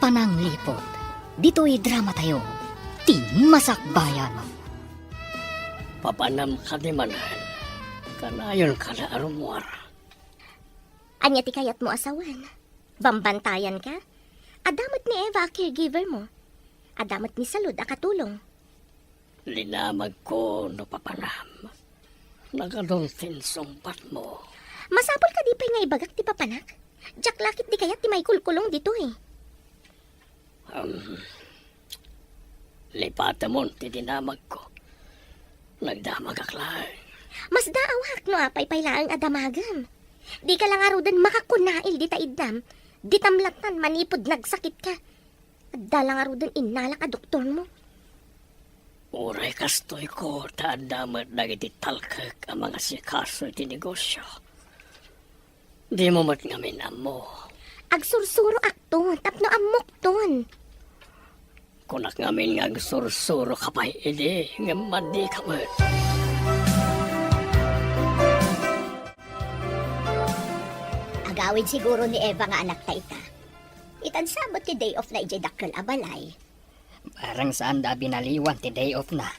Panang Lipot. Dito'y drama tayo. Masakbayan. Papanam ka di manan. Kanayon ka na arumwar. Anya ti kayat mo asawan. Bambantayan ka. Adamot ni Eva, caregiver mo. Adamot ni Salud, akatulong. Linamag ko no papanam. Nagadonsin sumpat mo. Masapol ka di pa nga ibagak ti papanak. Jack lakit di kayat ti may kulkulong dito eh. Lipata mo ti dinamag ko. Nagdamag aklay. Mas daawak no apay pailaang adamagan. Di ka lang arudan makakunail di taidam. Di tamlatan manipod nagsakit ka. Dalang arudan inalak a doktor mo. Uray kastoy ko taadamat dagiti talkak ang mga sikaso iti negosyo. Di mo matngamin mo. Agsursuro akton, tapno amok ton. Kunak ngamin nga agsursuro kapay edi nga madi ka mo. Agawid siguro ni Eva nga anak ta ita. Itan sabot ti day off na ijay dakkel abalay. Parang saan da binaliwan ti day off na.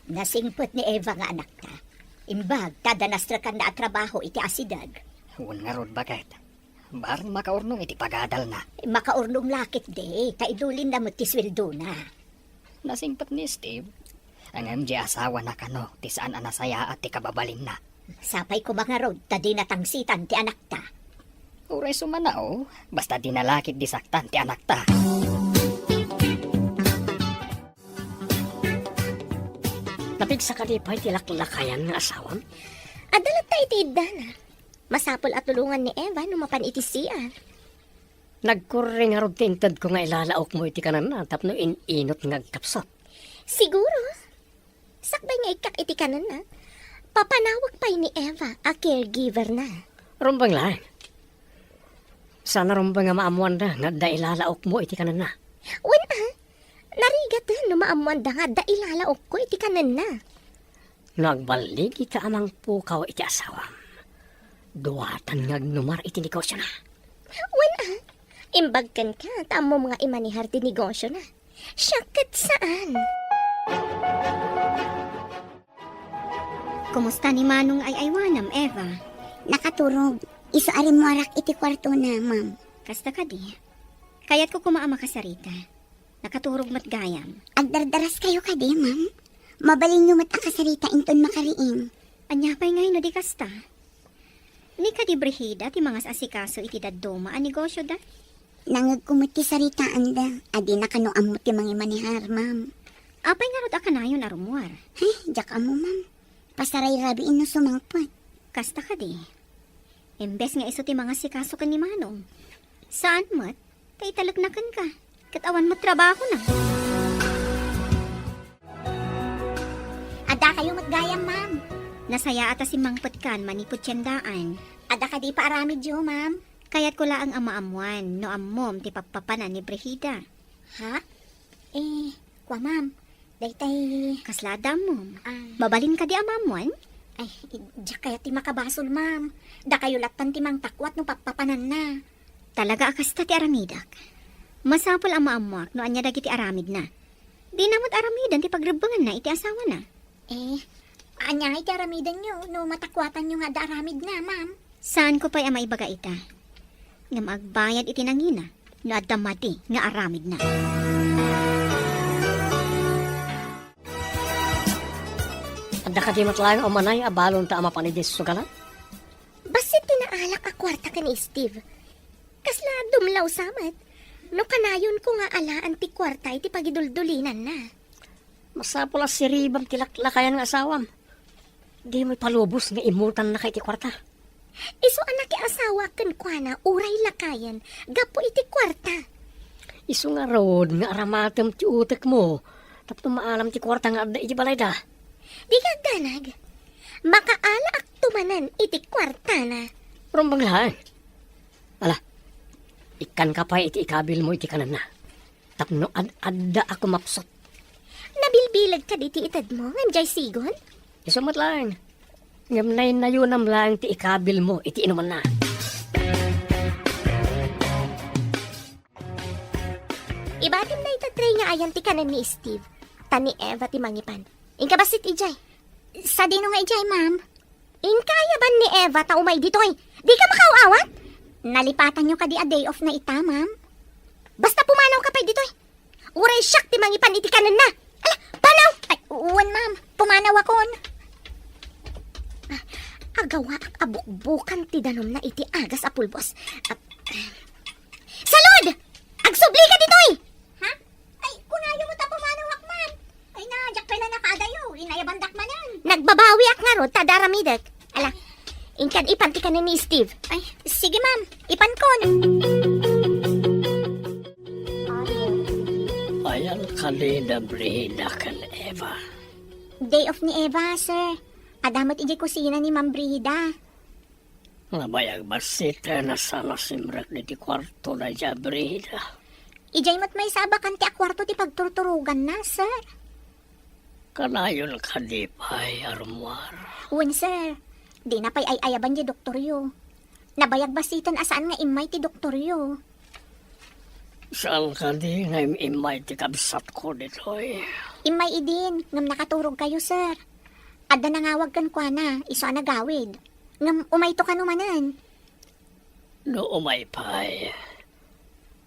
Nasingpot ni Eva nga anak ta. Imbag, tadanastra ka na at trabaho iti asidag. Huwag nga rod bakit. Barang makaurnong iti pagadal na. Makaurnong lakit de, kaidulin na mo ti sweldo na. Nasingpat ni Steve. Ang MJ asawa na kano, ti saan anasaya at ti kababalin na. Sapay ko mga rod, tadi natangsitan ti anak ta. Uray sumanao, basta dinalakit disaktan ti anak ta. Napigsa ka di pa'y tilaklakayan ng asawam? Adalat ta iti na. Masapol at tulungan ni Eva numapan iti siya. Nagkuring nga rod tintad ko nga ilalaok mo iti kanan na tapno inot nga kapsot. Siguro. Sakbay nga ikak iti kanan na. Papanawag pa ni Eva, a caregiver na. Rumbang lang. Sana rumbang nga maamuan na nga da ilalaok mo iti kanan na. Narigat no maamuan da nga da ilalaok ko iti kanan na. Nagbalik iti amang pukaw iti asawam. Duwatan nga numar iti negosyo na. Imbagkan ka, tamo mga imanihar ti negosyo na. Syakit saan? Kumusta ni Manong ay aywanam, Eva? Nakaturog. Iso ari mo arak iti kwarto na, ma'am. Kasta ka di. Kaya't ko kumaama ka sarita. Nakaturog matgayam. Agdardaras kayo ka di, ma'am. Mabalin nyo mat akasarita inton makariin. Anya pa'y ngayon no di kasta. Ni ka di brehida ti mga asikaso iti daddoma ang negosyo da. Nangag kumot ti saritaan da. Adi na kano amot ti mga manihar, ma'am. Apay nga rod akanayon arumuar. Hey, jak amo, ma'am. Pasaray rabi ino sumangpot. Kasta ka di. Embes nga iso ti mga sikaso ka ni Manong. Saan mat? Tay talagnakan ka. Katawan mo trabaho na. Ada kayo matgayam, ma'am. Nasaya ata si Mangpot kan manipot tiyandaan. Ada ka di pa aramid jo, ma'am. Kaya't ko laang amaamuan no ammom ti papapanan ni Brehida. Ha? Kwa, ma'am. Daytay... Kaslada mo. Ah, Babalin ka di amamuan? ay, jak kaya ti makabasol, ma'am. Da kayo latan ti mang takwat no papapanan na. Talaga akasta ti aramidak. Masapol ang maamuak no anya dagiti aramid na. Di namot aramidan ti pagrebangan na iti asawa na. Anya iti aramidan nyo no matakwatan nyo nga da aramid na, ma'am. Saan ko pa'y maibaga ita? Nga magbayad iti nangina no adamati nga aramid na. Anda ka di matlayang o manay abalon ta ama panidis sugalan? Basit tinaalak a kwarta ka ni Steve. Kasla dumlaw samat. No kanayon ko nga alaan ti kwarta iti pagiduldulinan na. Masapula si Ribam tilaklakayan ng asawam. Di mo'y palubos nga imutan na kay ti kwarta. Iso anak ki asawa ken kuana uray lakayan. Gapo iti kwarta. Isu nga rod nga aramatem ti utek mo. Tapos maalam ti kwarta nga adda iti balay da. Di ka danag. Makaala ak tumanan iti kwarta na. Rumbang lang. Ala, ikan ka pa iti ikabil mo iti kanan na. Tapno adda ako mapsot. Nabilbilag ka diti itad mo, nganjay sigon? Isumat lang. Ngamnay na yun ang lang ti ikabil mo iti inuman na. Ibatim na itatry nga ayan ti kanan ni Steve. Tani Eva ti mangipan. Inka ba sit ijay? Sa dino nga ijay, ma'am? Inkaya ba ni Eva ta umay dito ay? Di ka makauawat? Nalipatan nyo ka di a day off na ita, ma'am? Basta pumanaw ka pa dito ay. Uray siyak ti mangipan iti kanan na. Ala, panaw! Ay, uwan, ma'am. Pumanaw akon. Agawa ak abukbukan ti danom na iti agas a pulbos. Salud! Agsubli ka dito ay! Ha? Ay, kunayo mo ta pumanawak, ma'am. Ay na, jak pala nakaadayo. Inayabandak manan. Nagbabawi ak nga ro, tadaramidek. Ala, inkan ipanti ka na ni Steve. Ay, sige, ma'am. Ipan kon. Ayan kalina Brihida kan Eva. Day off ni Eva, sir. Adamot ijay kusina ni Ma'am Brida. Nabayag basita na sana simrak ni ti kwarto na dya Brihida. Ijay mo't may sabakan ti akwarto ti pagturturugan na, sir. Kanayon kadipay armar. Uwan, sir. Di na pa'y ayaban di doktoryo. Nabayag basitan asaan nga imay ti doktoryo. Saan ka di nga imay ti kabsat ko ditoy? Imay idin, ngam nakaturog kayo, sir. Adda nangawag kan kwa na, iso nagawid. Ngam umay to kanumanan. No umay pay.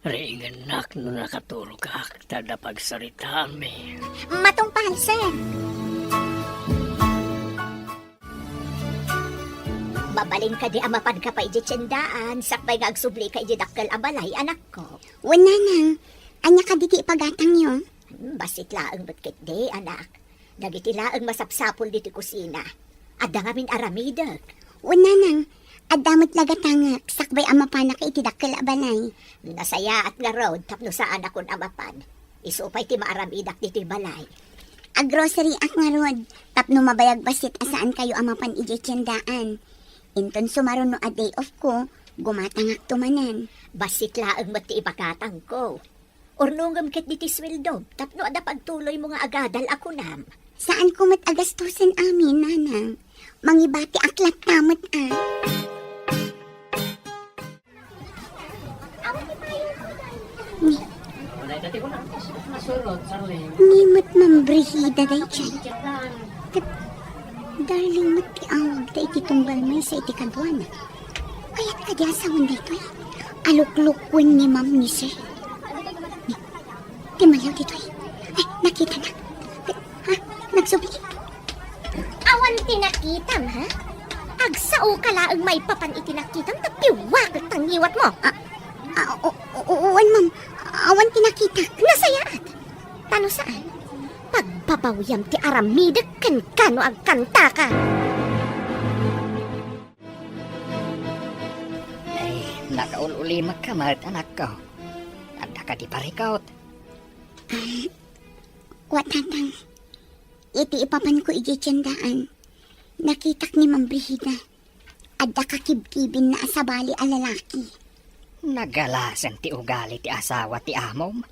Ringan nak no nakatulog ka tada pagsarita mi. Matungpal, sir. Babalin ka di amapan ka pa iji tiyendaan, sakbay nga agsubli ka iji dakkel abalay, anak ko. Wala nang. Anya ka diti ipagatang yun. Basit laang batkit di, anak. Dagiti laang masapsapol diti kusina. Adda nga min aramidag. Wala nang. Adamot lagatangak. Sakbay amapanak iti dakkel abalay. Nasaya at nga road, tapno saan akon amapan. Isupay ti maaramidak diti balay. A grocery ak nga rod. Tapno mabayag basit asaan kayo amapan iti tiyandaan. Inton sumaron no a day off ko, gumatangak tumanan. Basit laang mati ipakatang ko. Ornungam ket diti sweldo, tapno ada pagtuloy mo nga agadal ako nam. Saan ko mat agastusan amin, nanang? Mangibati aklat tamot Nimot mambrihida day chay. Darling mat ti awag da iti tunggal may sa iti kadwana. Kaya't kadya sa wanda ito eh. Aluk-lukwin ni ma'am ni sir. Di malaw dito eh. Ay, nakita na. Ha? Nagsubli. Awan tinakitam, ha? Agsao ka laang may papan itinakitam, tapiwag at tangiwat mo. Uwan ma'am. Awan tinakita. Nasayaat. Tano saan? Pagbabawyam ti aramidag kan kano ang kanta ka. Ay, nakaululimag ka, mat, anak ko. Anda ka di parikaut. Watatang. Iti ipapan ko iji tiyandaan. Nakitak ni Ma'am Brihida. Adda kakibkibin na asabali a lalaki. Nagalasan ti ugali ti asawa ti amom.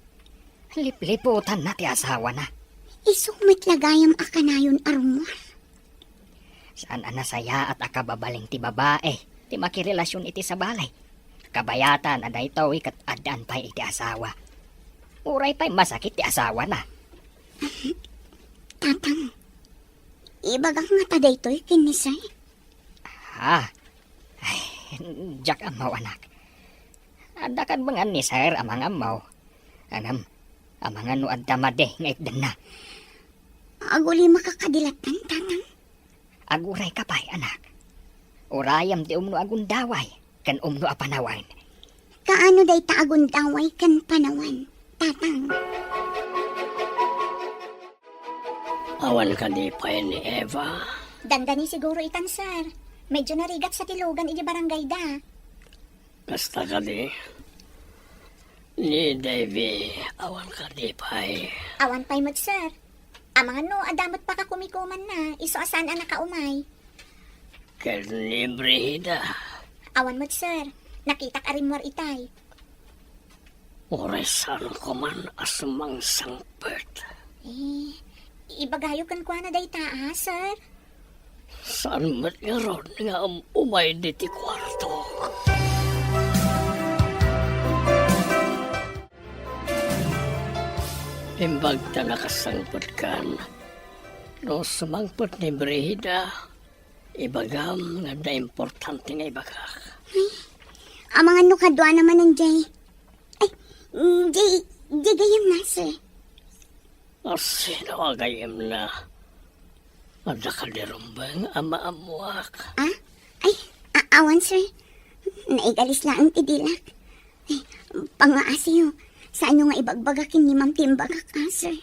Lipliputan na ti asawa na. Isumit lagayam akanayon arumor. Saan anasaya at akababaling ti babae. Ti makirelasyon iti sa balay. Kabayatan aday tawi kat addaan pa'y iti asawa. Uray pa'y masakit ti asawa na. Tatang. Ibagang nga taday to'y kinisay. Ha? Ay, jak amaw anak. Adda kan bangan ni sir amang amaw. Anam, amangan no adda made ngaitdan na. Aguli makakadilatan, tatang. Aguray ka pa'y anak. Urayam ti umno agundaway, kan umno apanawan. Kaano day taagon daway kan panawan, tatang. Awan kadipay ni Eva. Dandani siguro itan, sir. Medyo narigat sa tilugan iji barangay da. Kasta ka di. Ni Davy, awan kadipay. Awan pa'y mat, sir. Amangan no, adamot pa ka kumikuman na. Iso asan ang nakaumay. Ken ni Brihida. Awan mat, sir. Nakitak arimor itay. Oresan ko man asumang sangpet. Ibagayo kan kwa na day taa, sir. Saan mat nga ron nga umay diti kwarto? Imbag ta nakasangpot kan. No sumangpot ni Brihida, ibagam nga na importante nga ibagak. Ang mga nukadwa naman ng Jay. Ay, Jay gayam na, sir. Sino agayem na? Ada ka dirumbang ama-amuak. Ah? Ay, awan, sir. Naigalis lang ang tidilak. Ay, pangaasiyo. Saan nyo nga ibagbagakin ni Ma'am Timbagak, sir?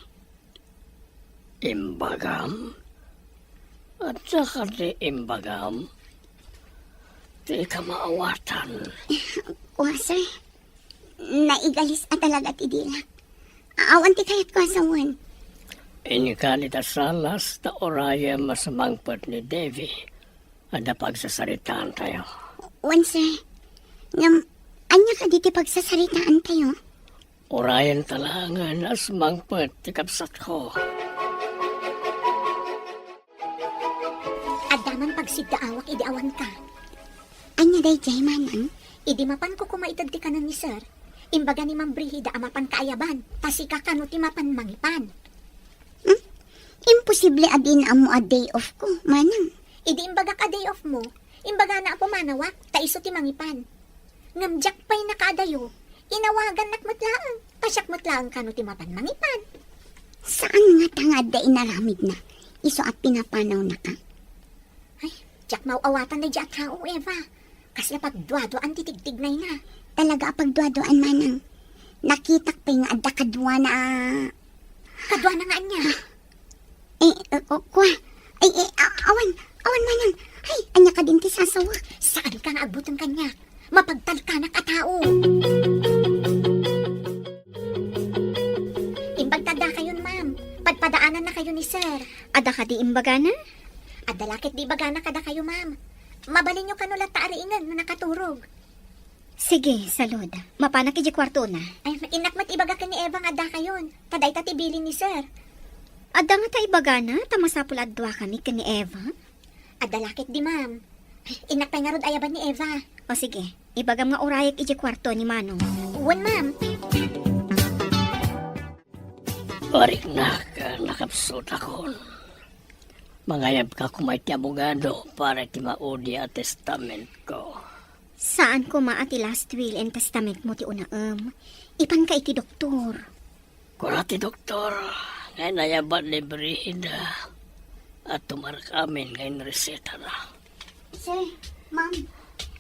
Imbagam? At saka di imbagam? Di ka maawatan. Kuha, sir. Naigalis at talaga tidilak. Awan ti kayat ko asawan. Inikalita salas ta oraya masamangpot ni Devi. Ada pagsasaritaan tayo. Wan, sir. Anya ka diti pagsasaritaan tayo? Orayan talangan as mangpot ti kapsat ko. Adaman pagsiddaawak idi awan ka. Anya day jay manang? Idi mapan ko kumaitad ti kanan ni sir. Imbaga ni Ma'am Brihida amapan kaayaban. Tasika kano ti mapan mangipan. Imposible adin amo a day off ko, manang. Idi imbaga ka day off mo. Imbaga na po manawak. Taiso ti mangipan. Ngamjak pa'y nakadayo. Inawagan nakmatlaang. Pasyak matlaang kano ti mapan mangipan. Saan nga tangad da inaramid na? Iso at pinapanaw na ka? Ay, jak mauawatan na di at tao, Eva. Kasi pagdwado-an titigtignay na. Talaga apagduadoan manang. Nakitak pa nga adda kadwa na... Kadwa na nga niya. Kuha. Awan manang. Ay, anya ka din ti sasawa. Saan ka nga agbuton kanya? Mapagtalkanak at tao. Imbagtada kayon, ma'am. Padpadaanan na kayo ni sir. Ada ka di imbaga na? Adalakit di bagana kada kayo, ma'am. Mabalin nyo kanulat taariingan na nakaturog. Sige, salud. Mapanak iji kwarto na. Ay, inakmat ibaga ka ni Eva nga da kayon. Taday tatibilin ni sir. Ada nga ta ibaga na, tamasapul adwa kami ka ni Eva. Adalakit di, ma'am. Ay, inakpay nga rod ayaban ni Eva. O sige, ibagam nga urayak iji kwarto ni Manong. Uwan, ma'am. Orik na ka nakapsot akon. Mangayab ka kumay ti abogado para ti maudi a testament ko. Saan ko maati last will and testament mo ti unaam? Ipan ka iti doktor. Kuna ti doktor, ngay nayaban ni Brihida at tumarakamin ngayon reseta na. Sir, ma'am.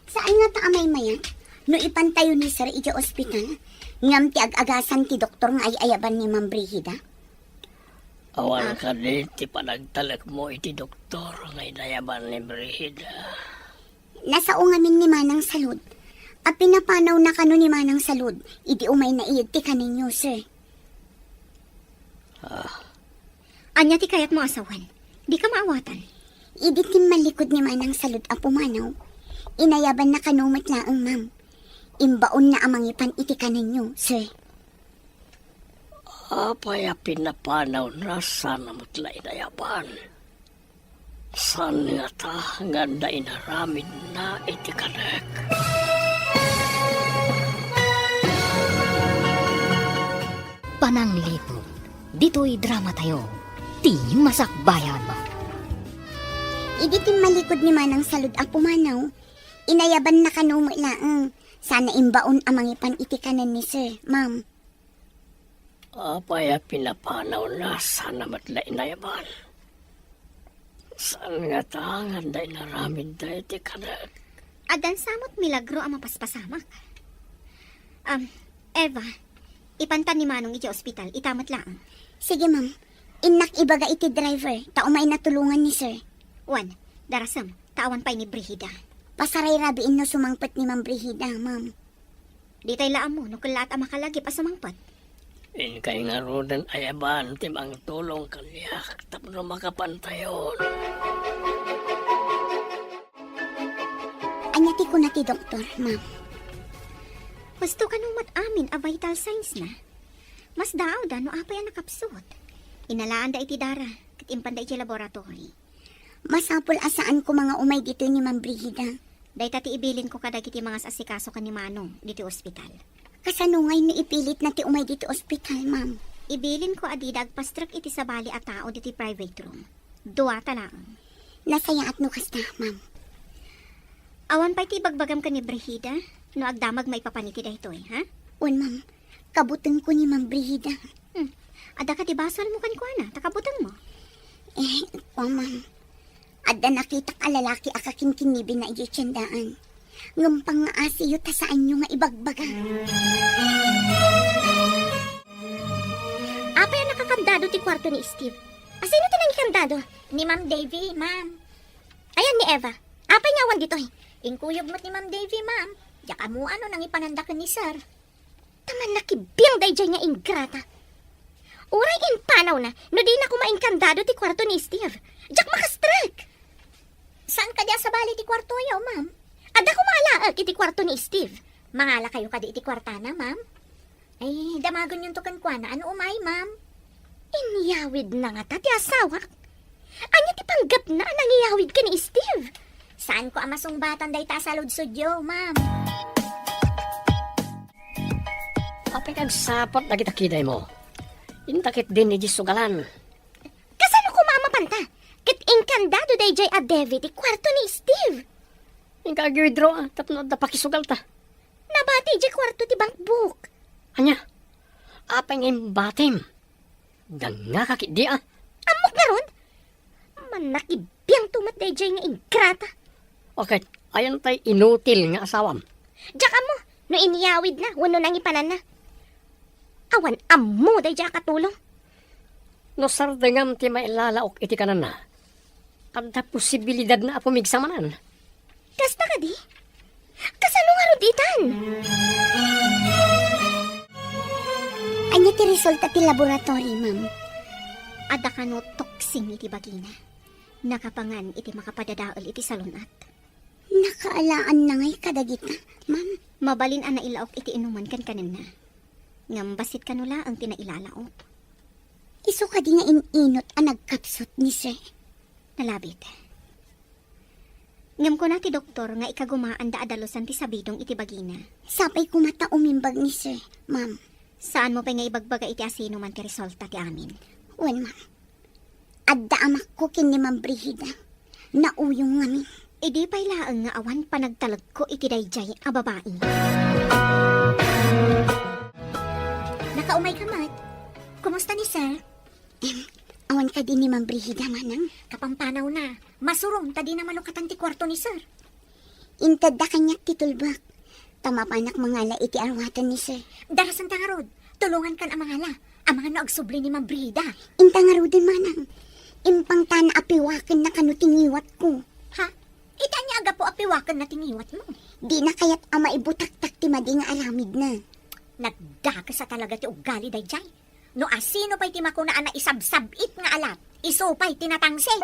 Saan nga ta amay mayan? No ipantayo ni sir iti ospital. Ngam ti ag-agasan ti doktor nga ay ayaban ni Ma'am Brihida. Awan ka din ti panagtalak mo iti doktor ngay nayaban ni Brihida. Nasao ngamin ni Manang Salud. At pinapanaw na kano ni Manang Salud. Idi umay na iyad ti kaninyo, sir. Anya ti kayat mo asawan. Di ka maawatan. Idi ti malikod ni Manang Salud a pumanaw. Inayaban na kano matlaang, ma'am. Imbaon na amangipan iti kaninyo, sir. Apaya pinapanaw na sana mutla inayaban. San nga ta nga da inaramid na iti kanek. Pananglipod, dito'y drama tayo. Ti masakbayan mo. Idi ti malikod ni Manang Salud a pumanaw. Inayaban na kano matlaang. Sana imbaon amangipan iti kanan ni sir, ma'am. Apaya pinapanaw na sana matla inayaban. San nga ta nga da inaramid na iti kanek. Adan samot milagro ang mapaspasamak. Eva, ipanta ni Manong iti ospital, itamat lang. Sige, ma'am. Inak ibaga iti driver. Taumay natulungan ni sir. Wan, darasam, tawan pa'y ni Brihida. Pasaray rabiin no sumangpet ni Ma'am Brihida, ma'am. Di tayo laan mo, nukulat ang makalagi pa sumangpat. In kay nga rodan ayaban timang tulong kaniyak tapno makapantayon. Anyati ko na ti doktor, ma'am. Gusto ka nung mat-amin a vital signs na. Mas daaw da no apay ang nakapsot. Inalaan da iti dara, katimpan da iti laboratory. Masapul asaan ko mga umay dito ni Ma'am Brihida. Day tati ibilin ko kadag iti mga asikaso ka ni Manong dito ospital. Kasanungay no ipilit na ti umay dito ospital, ma'am. Ibilin ko adida agpastrak iti sabali at tao diti private room. Duwata lang. Nasaya at nukas na, ma'am. Awan pa iti bagbagam ka ni Brigida, no agdamag may papaniti da ito ha? Wan, ma'am. Kabutan ko ni Ma'am Brigida. Ada ka tibasal mo kan ko na, takabutang mo. Ma'am. Adda nakita ka lalaki akakin kinibin na iyo tiyandaan. Ngumpang nga asiyo ta saan nyo nga ibagbaga. Apa yung nakakandado ti kwarto ni Steve? Asino tinang kandado? Ni Ma'am Davy, ma'am. Ayan ni Eva. Apa yung awan dito Ingkuyog mo't ni Ma'am Davy, ma'am. Yaka mo ano nang ipanandakan ni sir. Taman nakibiyang dayjay nga ingrata. Uray in panaw na, no di na kumainkandado ti kwarto ni Steve. Jack makastrak. Saan ka diya sa bali ti kwarto yaw, ma'am? Ada ko maalaag iti kwarto ni Steve. Mangala kayo ka di iti kwartana, ma'am? Ay, damagon yung tukan kwa na. Ano umay, ma'am? Inyawid na nga ti asawak. Anya ti panggap na nangiyawid ka ni Steve. Saan ko amasong batan day ta sa ludsudyo, ma'am? Apay kag sapot na kita kiday mo. Intakit din ni Jisugalan. Kasano ko mamapanta? Kit inkandado dayjay a David ti kwarto ni Steve. Yung kag-withdraw tapno da pakisugal ta. Nabati di kwarto ti bank book. Anya, apay ngayon batim. Danga kakit di Amok na ron. Manakibiyang tumat dayjay nga ingrata. Okay, ayan tay inutil nga asawam. Diyak mo, no iniyawid na, wano nang ipanan na. Awan amo dayjay katulong. No sardengam ti mailalaok iti kanan na. Kada posibilidad na apumigsamanan. Kasta ka di? Kasano nga ruditan? Anya ti resulta ti laboratory, ma'am. Ada ka no toksing iti bagina. Nakapangan iti makapadadaol iti salunat. Nakaalaan na ngay kadagita, ma'am. Mabalin ana ilaok iti inuman kan kanin na. Ngambasit kanula ang tinailalao. Iso ka di nga ininot ang nagkapsot ni sir. Nalabit. Ngam ko na ti doktor nga ikagumaan da adalosan ti sabidong iti bagina. Sapay ko mata umimbag ni sir, ma'am. Saan mo pa nga ibagbaga iti asino man ti resulta ti amin? Wan, ma'am. Adda amak ko kin ni Ma'am Brigida. Nauyong ngami. Idi pa'y laang nga awan panagtalag ko iti dayjay a babae. Nakaumay ka, Mat. Kumusta ni sir? Awan ka din ni Ma'am Brigida, manang. Kapampanaw na. Masurong, tadi na malukatan ti kwarto ni sir. Intad da kanyak titulbak. Tamapanak mangala iti arwatan ni sir. Darasan ta nga rod. Tulungan kan ang mga la. Ang mga naagsubli ni Ma'am Brida. Inta nga rudin, manang. Impang tana apiwakan na kanutingiwat ko. Ha? Ita niya aga po apiwakan na tiniwat mo. Di na kaya't ama ibutak-tak ti madi nga aramid na. Nagdaka sa talaga ti ugali dayjay. No asino pa'y ti makunaan na isabsabit nga alat. Iso pa'y tinatangsi.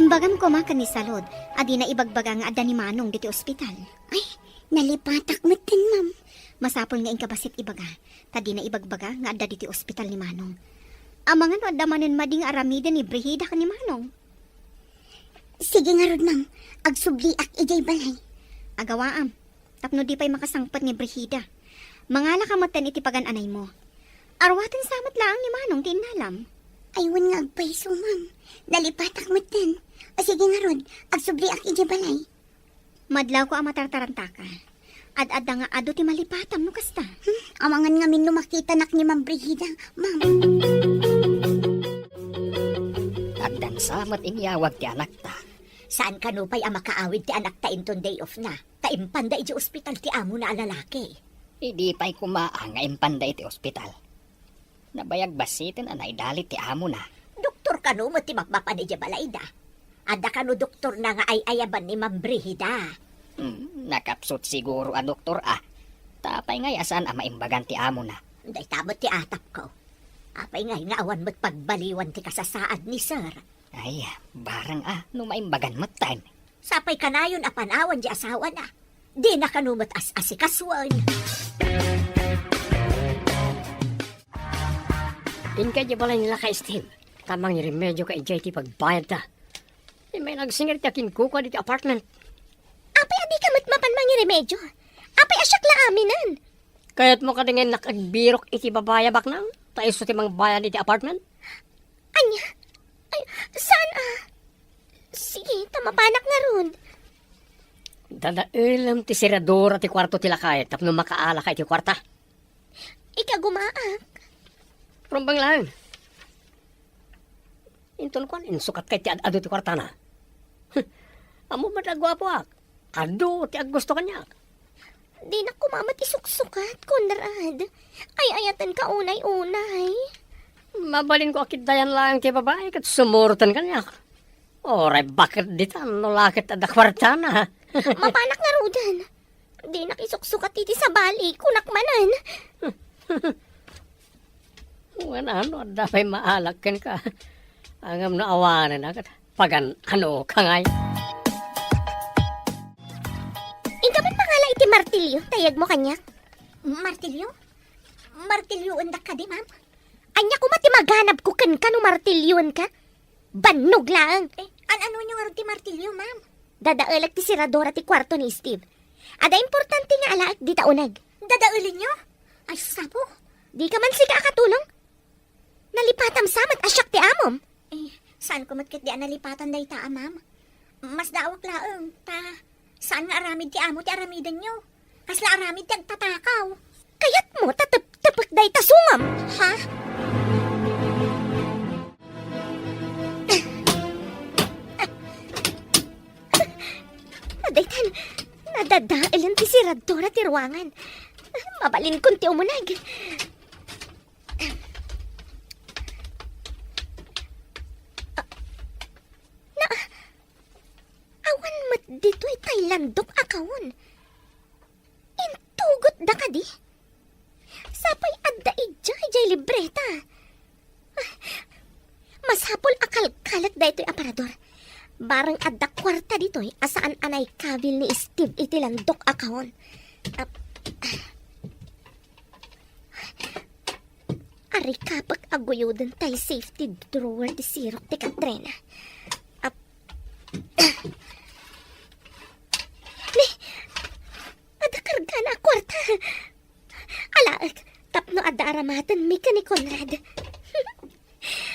Imbagam ko makan ni Salod, adi na ibagbaga nga adda ni Manong diti ospital. Ay, nalipatak mo tin, ma'am. Masapol nga ingkabasit ibaga, tadi na ibagbaga nga adda diti ospital ni Manong. Amangan no adda manen mading aramida ni Brigida ka ni Manong. Sige nga rod, ma'am. Agsubliak ijay balay. Agawaam, tapno di pa'y makasangpat ni Brigida. Mangala kamatan iti pagan-anay mo. Arwatan samat laang ni Manong tinalam. Aywan nga agpaiso, ma'am. Nalipatak mo tin. O sige nga rod, agsubliak ijay balay. Madlaw ko ang matartaranta ka. Ad-adda nga ado ti malipatam no kasta. Amangan nga min lumakita nak ni Ma'am Brigida, ma'am. Agdan samat inyawag ti anak ta. Saan ka no pa'y ang makaawid ti anak ta inton day off na? Taimpanda iti ospital ti amo na alalaki. Idi pa'y kumaang nga impanda iti ospital. Nabayag basitin anay dalit ti amo na. Doktor ka no mo ti mapapan iti balayda. Ada ka no doktor na nga ay ayaban ni Ma'am Brigida. Nakapsot siguro a doktor Tapay nga asan ang maimbagan ti amo na. Day tamot ti atap ko. Apay nga awan mo't pagbaliwan ti kasasaad ni sir. Ay, barang no maimbagan mo't tan. Sapay kanayon apanawan di asawa na. Di na kanumot as-asikaswan. Inkay di balay nila ka Steve. Tamang remedyo ka ijay ti pagbayad ta. May nagsingir ti akin kuko di ti apartment. Apay adi ka matmapan mangi remedyo. Apay asyak la aminan. Kaya't mo kadingin nakagbirok iti babaya baknang, tayo sa timang bayan iti apartment? Anya? Ay, saan Sige, tamapanak nga ron. Dadailam ti siradora ti kwarto ti lakay, tapno makaala ka iti kwarta. Ika gumaak. Rumbang lang. Inton ko, insukat kay ti ado ti kwarta na. Amo ba nagwapo ak? Ado ti gusto kanya. Di na kumamat isuksukat, Conrad. Ay, ayatan ka unay-unay. Mabalin ko akit dayan lang ti babae kat sumurutan kanya. Oray, bakit ditan no lakit ada kwarta na? Mapanak nga rudan. Di nakisuksukat iti sa bali, kunak manan. Wana ano, dapay maalagkan ka. Angam na awanan agad. Pagan, ano, kangay. Ikapat pangala iti martilyo, tayag mo kanyak. Martilyo? Martilyo undak ka di, ma'am? Anya ko mati maghanap ko kan no martilyon ka. Banog lang. Ano nyo nga rin ti martilyo, ma'am? Dadaalag ti siradora ti kwarto ni Steve. Ada importante nga alaak di taunag. Dadaulin nyo? Ay, sapo. Di ka man sika akatulong. Nalipatam samat asyak ti amom. Saan ko matkit di analipatan day ta, ma'am? Mas daawak laeng, saan nga aramid ti amo ti aramidan nyo? Kasla aramid ti agtatakaw. Kayat mo tatap-tapak day tasungam. Ha? Adaytan, nadadailan ti siradora ti ruangan. Mabalin kun ti umunag. Awan mat dito'y Thailandok akawon. Intugot da ka di. Sapay adda ijay libreta. Mas hapol akal kalat da ito'y aparador. Barang adda kwarta dito'y asaan anay kabil ni Steve iti landok akawon. Ari kapak aguyodan tay safety drawer di sirok ti Katrina. Ada karga na kwarta. Alaak, tapno ada aramatan mika ni Conrad.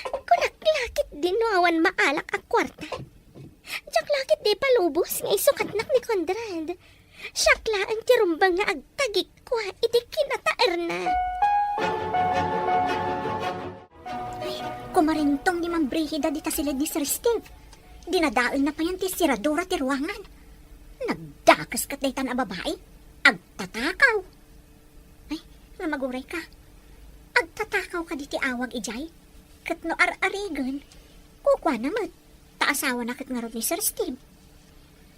Kunaklakit din no awan maalak ang kwarta. Diyak lakit di palubos nga isukatnak ni Conrad. Syakla ang tirumbang nga agtagik ko iti kinataer na. Kumarintong ni Ma'am Brigida di tasilid ni Sir Steve. Dinadaol na pa yan ti siradora ti ruangan. Nagdakas kat daytan a babae. Agtatakaw. Ay, namaguray ka. Agtatakaw ka di ti awag ijay. Kat no ar-arigan. Kukwa naman. Taasawa na kat nga ron ni Sir Steve.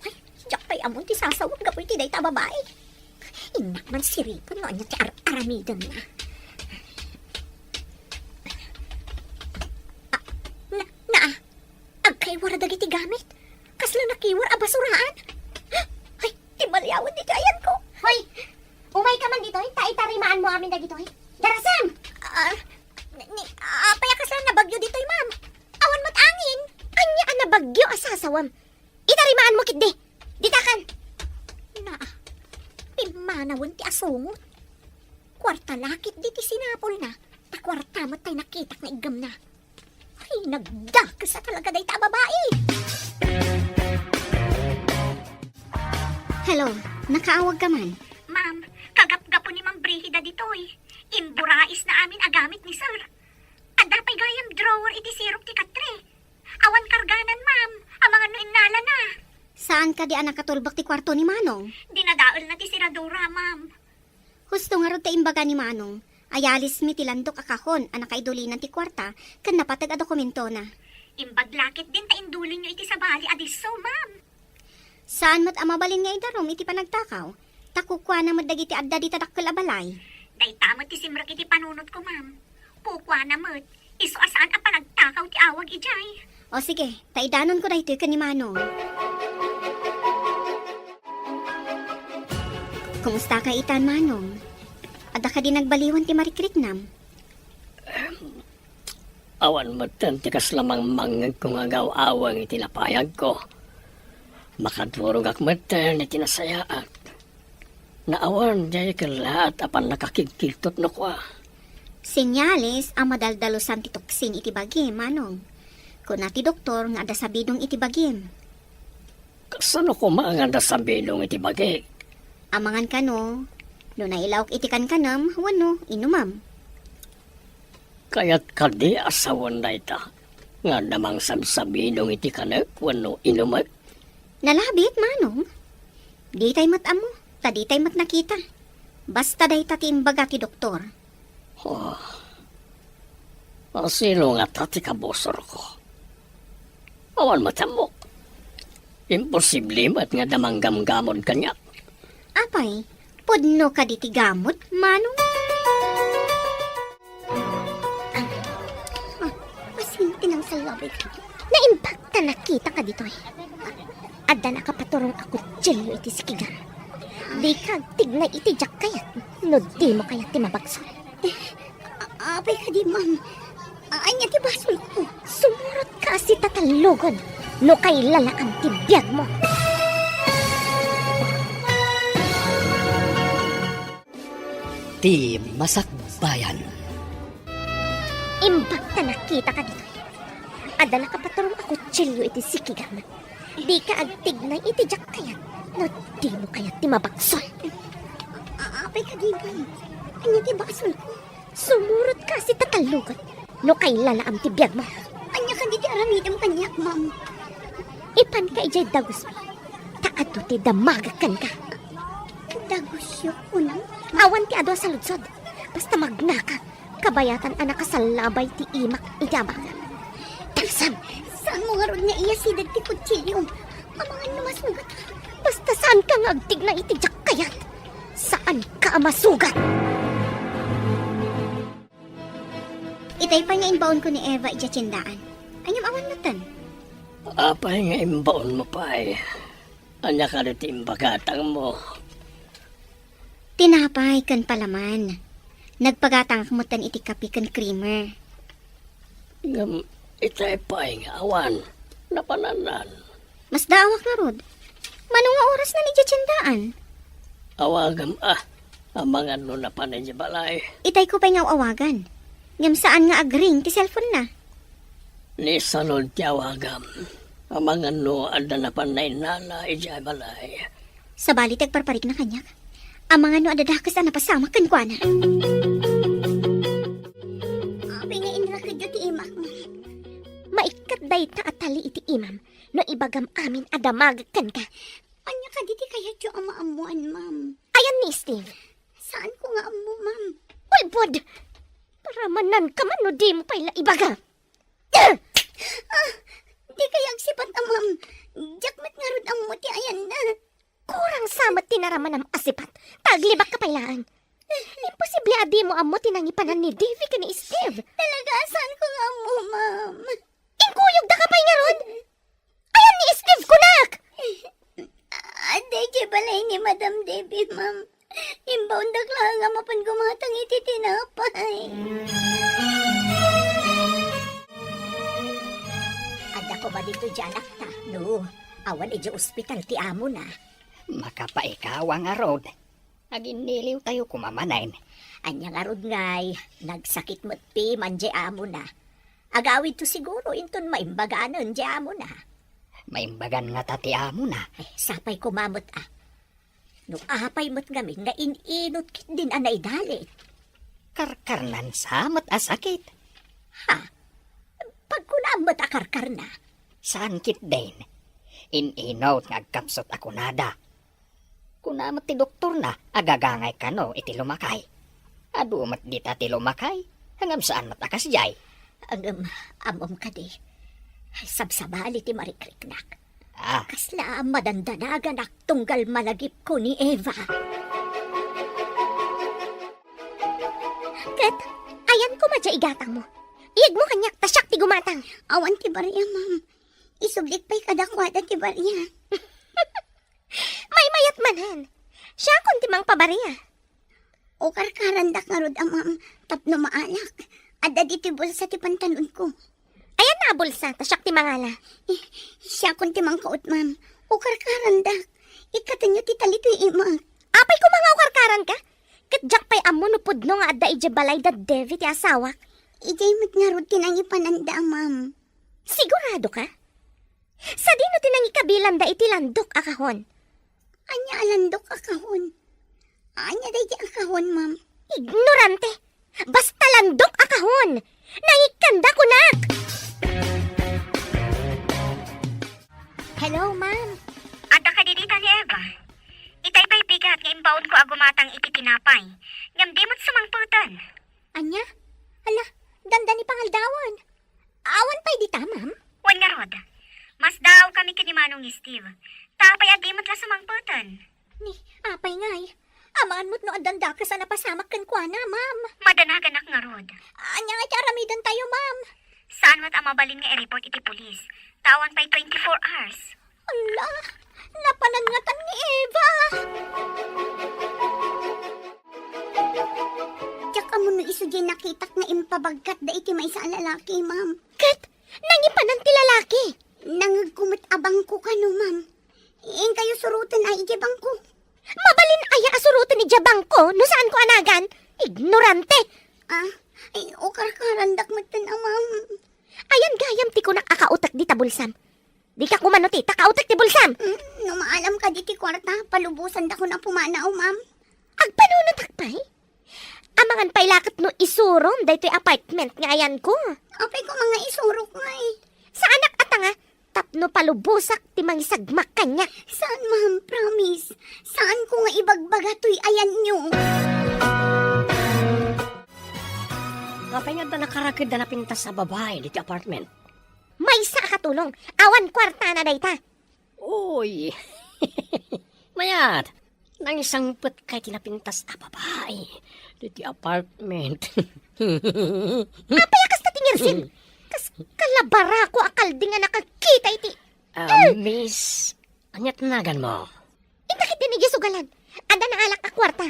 Ay, siyak kay amon ti sasawag gapoy ti dayta babae. Inak man siripon no anya ti ar-aramidan na. Agkaywara dagiti gamit. Kasla nakiwar a basuraan. Ay, timalyawan dito ayan ko. Hoy, umay ka man dito'y, taitarimaan mo amin dagito'y. Darasam! Paya kasla nabagyo dito'y, ma'am. Awan mo't angin. Anya ang nabagyo asasawam. Itarimaan mo kitdi. Ditakan. Pimanawan ti asungot. Kwarta lakit di ti sinapol na. Ta kwarta mo't tay nakitak na igam na. Ay, nagdakas sa talaga day ta babae. Hello, nakaawag ka man. Ma'am, kagap-gapo ni Ma'am Brigida ditoy. Imburais na amin agamit ni Sir. Adapay gayam drawer iti sirok ti katre. Awan karganan, ma'am. Ang mga nuinala na. Saan ka di anak katulbak ti kwarto ni Manong? Dinadaol na ti siradura, ma'am. Husto nga ro ta imbaga ni Manong. Ayalis mi tilandok akahon, anak kaidulinan ti kwarta, kan napatag a dokumento na. Imbadlakit din ta indulin nyo iti sabali adiso, ma'am. Saan mat amabalin nga idarom iti panagtakaw? Takukwa na madagiti adda di tadakkel abalay. Daytamot ti simrak iti panunot ko, ma'am. Pukwa na mo't, iso asaan a panagtakaw ti awag ijay. O sige, taidanon ko dahito ka ni Manong. Kumusta ka itan, Manong? Ada ka din nagbaliwan ti Marikriknam? Awan matan ti kaslamang mangag kong agaw-awang iti lapayag ko. Makadurog ak matan iti nasayaat. Naawan jay ka lahat apan nakakikiltot no kwa. Senyales ang madaldalosan ti toksin iti bagim, manong. Kuna ti doktor nga ada sabidong iti bagim. Kasano ko maanganda sa bilong iti bagi? Amangan ka no, no nailawak iti kanam, wano, inumam. Kaya't kadi asawan na ita. Nga namang sabsabinong iti kanak, wano inumat. Nalabit, manong. Di tay mat amo, tadi tay mat nakita. Basta day tati imbaga ti doktor. Sino nga tati kabosor ko? Awan matamok. Imposible mat nga damanggamgamon kanya. Apay, podno ka di ti gamot, manong. Masinti ng salabay ka. Na-impacta nakita ka dito eh. Adda nakapaturong ako tsilyo iti sikigan. Di ka tignay iti jak kayat. No di mo kayat ti mabagsol. Apay ka di, ma'am. Anya ti basol ko. Sumurot ka si tatalugod. No kay lalaan ti biyag mo. Ti Masakbayan. Impacta nakita ka dito eh. Adda nakapaturong ako tsilyo iti sikigan. Di ka agtignay iti jak kayat. No di mo kayat ti mabagsol. Apay ka di, ma'am. Anya ti basol ko. Sumurot ka si tatalugod. No kay lalaam ti biyag mo. Anya ka di ti aramidam kanyak, ma'am. Ipan ka ijay dagos mi. Taado ti damagakan ka. Dagusyo ko nang. Awan ti ado sa lutsod. Basta magnaka. Kabayatan anak ka sa labay ti imak ijabang. Tagsam, Saan mo nga rod nga iya sidag ti kutsilyo? Amangan namas nugat. basta saan ka ngagtig na itijak kayat? Saan ka masugat? Itay pa nga inbaon ko ni Eva ija tiyendaan. Anyam awan natan. Apay nga imbaon mo pa eh. Anya ka rin imbagatang mo. Tinapay kan palaman. Nagpagatang kamutan iti kapi kan creamer. Ngam itay pa nga awan. Napananan. Mas daawak na rod. Manong nga oras na ni ija tiyendaan. Awagam amangan no na panay niya balay. Itay ko pa nga awagan. Ngam saan nga agring ti cellphone na. Ni salon ti awagam. Amangan no anda na panay nala ija balay. Sa bali tagparparik na kanyak. Ang mga no adadakas na napasama kan kwa na. Apay nga inra ka di ti imak mo. Maikat day ta atali iti imam. No ibagam amin adamagakan ka. Anya ka di ti kayat yung ama-amuan, ma'am. Ayan ni Steve. Saan ko nga amu, ma'am? Ulbod! Para manan ka man no di mo pala ibaga. Di kayag sipat ma'am. Jakmat nga rod ang muti ayan na. Kurang samat tinaraman ang asipat. Taglibak ka pailaan. Imposible adi mo amo tinangipanan ni Davy ka ni Steve. Talaga, saan ko nga amu, ma'am? Inkuyog da ka pa'y nga ron. Ayan ni Steve kunak! Aday, di balay ni Madam Debbie, ma'am. Imbaon dakla nga mapan gumatang iti tinapay. Ada ko ba dito dyan akta? No, awan ija ospital ti amo na. Makapaikawa nga rod. Aginiliw tayo kumamanain. Anya nga rod ngay, nagsakit mo't pi manje amo na. Agawid to siguro inton maimbagaanan di amo na. Maimbagan nga tati amo na. Ay, sapay kumamot ah. No apay mo't gamin nga ininot kit din anay dali. Karkarnan samot asakit. Ha? Pag kunamot akarkar na. Saan kit din? Ininaw nga agkapsot ako nada. Kunamot ti doktor na, agagangay ka no iti lumakay. Adumat di ti lumakay, hangam saan matakas jay. Ang amom ka di. Sabsabali ti marikriknak. Ah, Kasla madandanagan ak tunggal malagip ko ni Eva. Ket, ayan ko madya igatang mo. Iyag mo kanyak tasyak ti gumatang. Awan ti barya, ma'am. Isublik pa'y kadakwada ti barya. May mayat manan. Siya kunti mang pabariya. O karkarandak nga rod, ma'am. Tapno maalak. Adda di ti bulsa ti pantalon ko. Ayan na bulsa, tasyak ti mangala. Siya kunti mang kaot, ma'am. O karkarandak. Ikatanyo ti talito imak. Apay ko mga karkaran ka? Katjak pa'y amo no pudno nga adda ije balay da Devi ti asawak. Ijay mo't nga rod tinang ipananda, ma'am. Sigurado ka? Sa dino tinang ikabilan da iti landok akahon. Anya alandok akahon. Anya day di akahon, ma'am. Ignorante! Basta landok akahon! Nangikanda ko nak! Hello, ma'am. Ada ka didita ni Eva. Itay pa'y bigat nga imbaon ko agumatang iti tinapay. Ngam di mo't sumangputan. Anya? Ala, ganda ni pangaldawan. Awan pa'y dita, ma'am. Wan nga rod. Mas daw kami kanimanong ni Steve. Tapay adi mo't la sumangputan. Ni, apay ngay. Amaan mo't no adanda ka sa napasamak kan kwa na, ma'am. Madanagan nga rod. Anya nga aramidan tayo, ma'am. Saan mo't amabalin nga i-report iti pulis? Tawan pa'y 24 hours. Ala, napanangatan ni Eva. Tsaka mo no iso di nakitak na impabagkat da iti may sa lalaki, ma'am. Kat, nangipanan ti lalaki. Nangagkumot abang ko kano, ma'am. Iing kayo surutan ay ije bangko. Mabalin aya asurutan ni Jabang ko, no saan ko anagan? Ignorante! Ay, o karkarandak mo na, ma'am. Ayan gayam ti ko nakakautak di tabulsam. Di ka kumano ti, takautak ti bulsam. No maalam ka di ti kwarta, palubusan da ko na pumanaw, ma'am. Agpanunod takpay? Amangan pa'y lakat no isurom daytoy apartment nga ayan ko. Apay ko mga isurok nga eh. Sa anak atanga, tapno palubusak ti mangisagmak kanya. Saan, ma'am? Promise. Saan ko nga ibagbagatoy ayan nyo? Kapay nga da nakarakid da napintas sa babae dito apartment. May isa katulong, awan kwarta na dayta. Uy! Mayat! Nang isang put kay tinapintas na babae dito apartment. Apayakas na tingirsin. Kas kalabara ko akal di nga nakakita iti. Miss, anyat nagan mo? Intakit dinigya sugalan. Anda na alak a kwarta.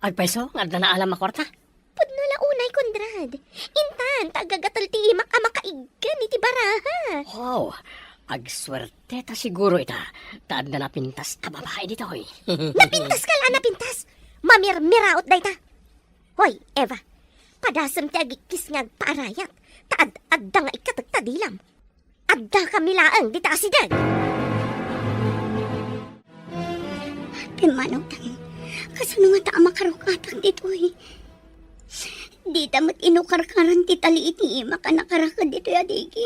Agpeso, nga da na alam makorta? Pudno la unay kondrad. Intan, tagagatal ti imak ama kaigan iti baraha. Wow, agswerte ta siguro ita. Taad na napintas na babae dito, hoy. Napintas ka la, napintas. Mamir-miraot dayta. Hoy, Eva. Padasam ti agikis nga paarayat. Taad-adda nga ikatagtadilam. Adda kami laang di taasidan. Pimanong tangin. Kasano nga ta makarukatak dito eh. Di tamat inukarkaran ti tali iti ima ka nakarakad dito adigi.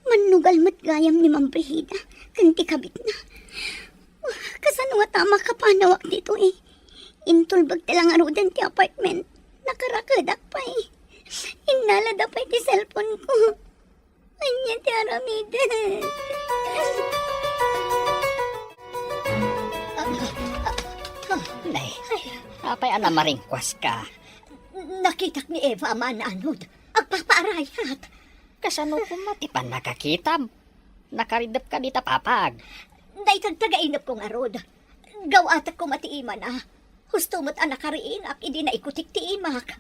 Manugal mat gayam ni Ma'am Brigida. Kanti kabit na. Kasano nga ta makapanawak dito eh. Intulbag talang arudan ti apartment. Nakarakadak pa eh. Inalada pa ti cellphone ko. Anya ti aramida. Nay, apay ana maringkwas ka. Nakitak ni Eva mananod. Agpapaarayat. Kasano ko matipan nakakita? Nakaridap ka dita papag. Daytag tagainap kong arod. Gawatak ko matiiman ah. Husto mo't anak kariinak, idi na ikutik ti imak.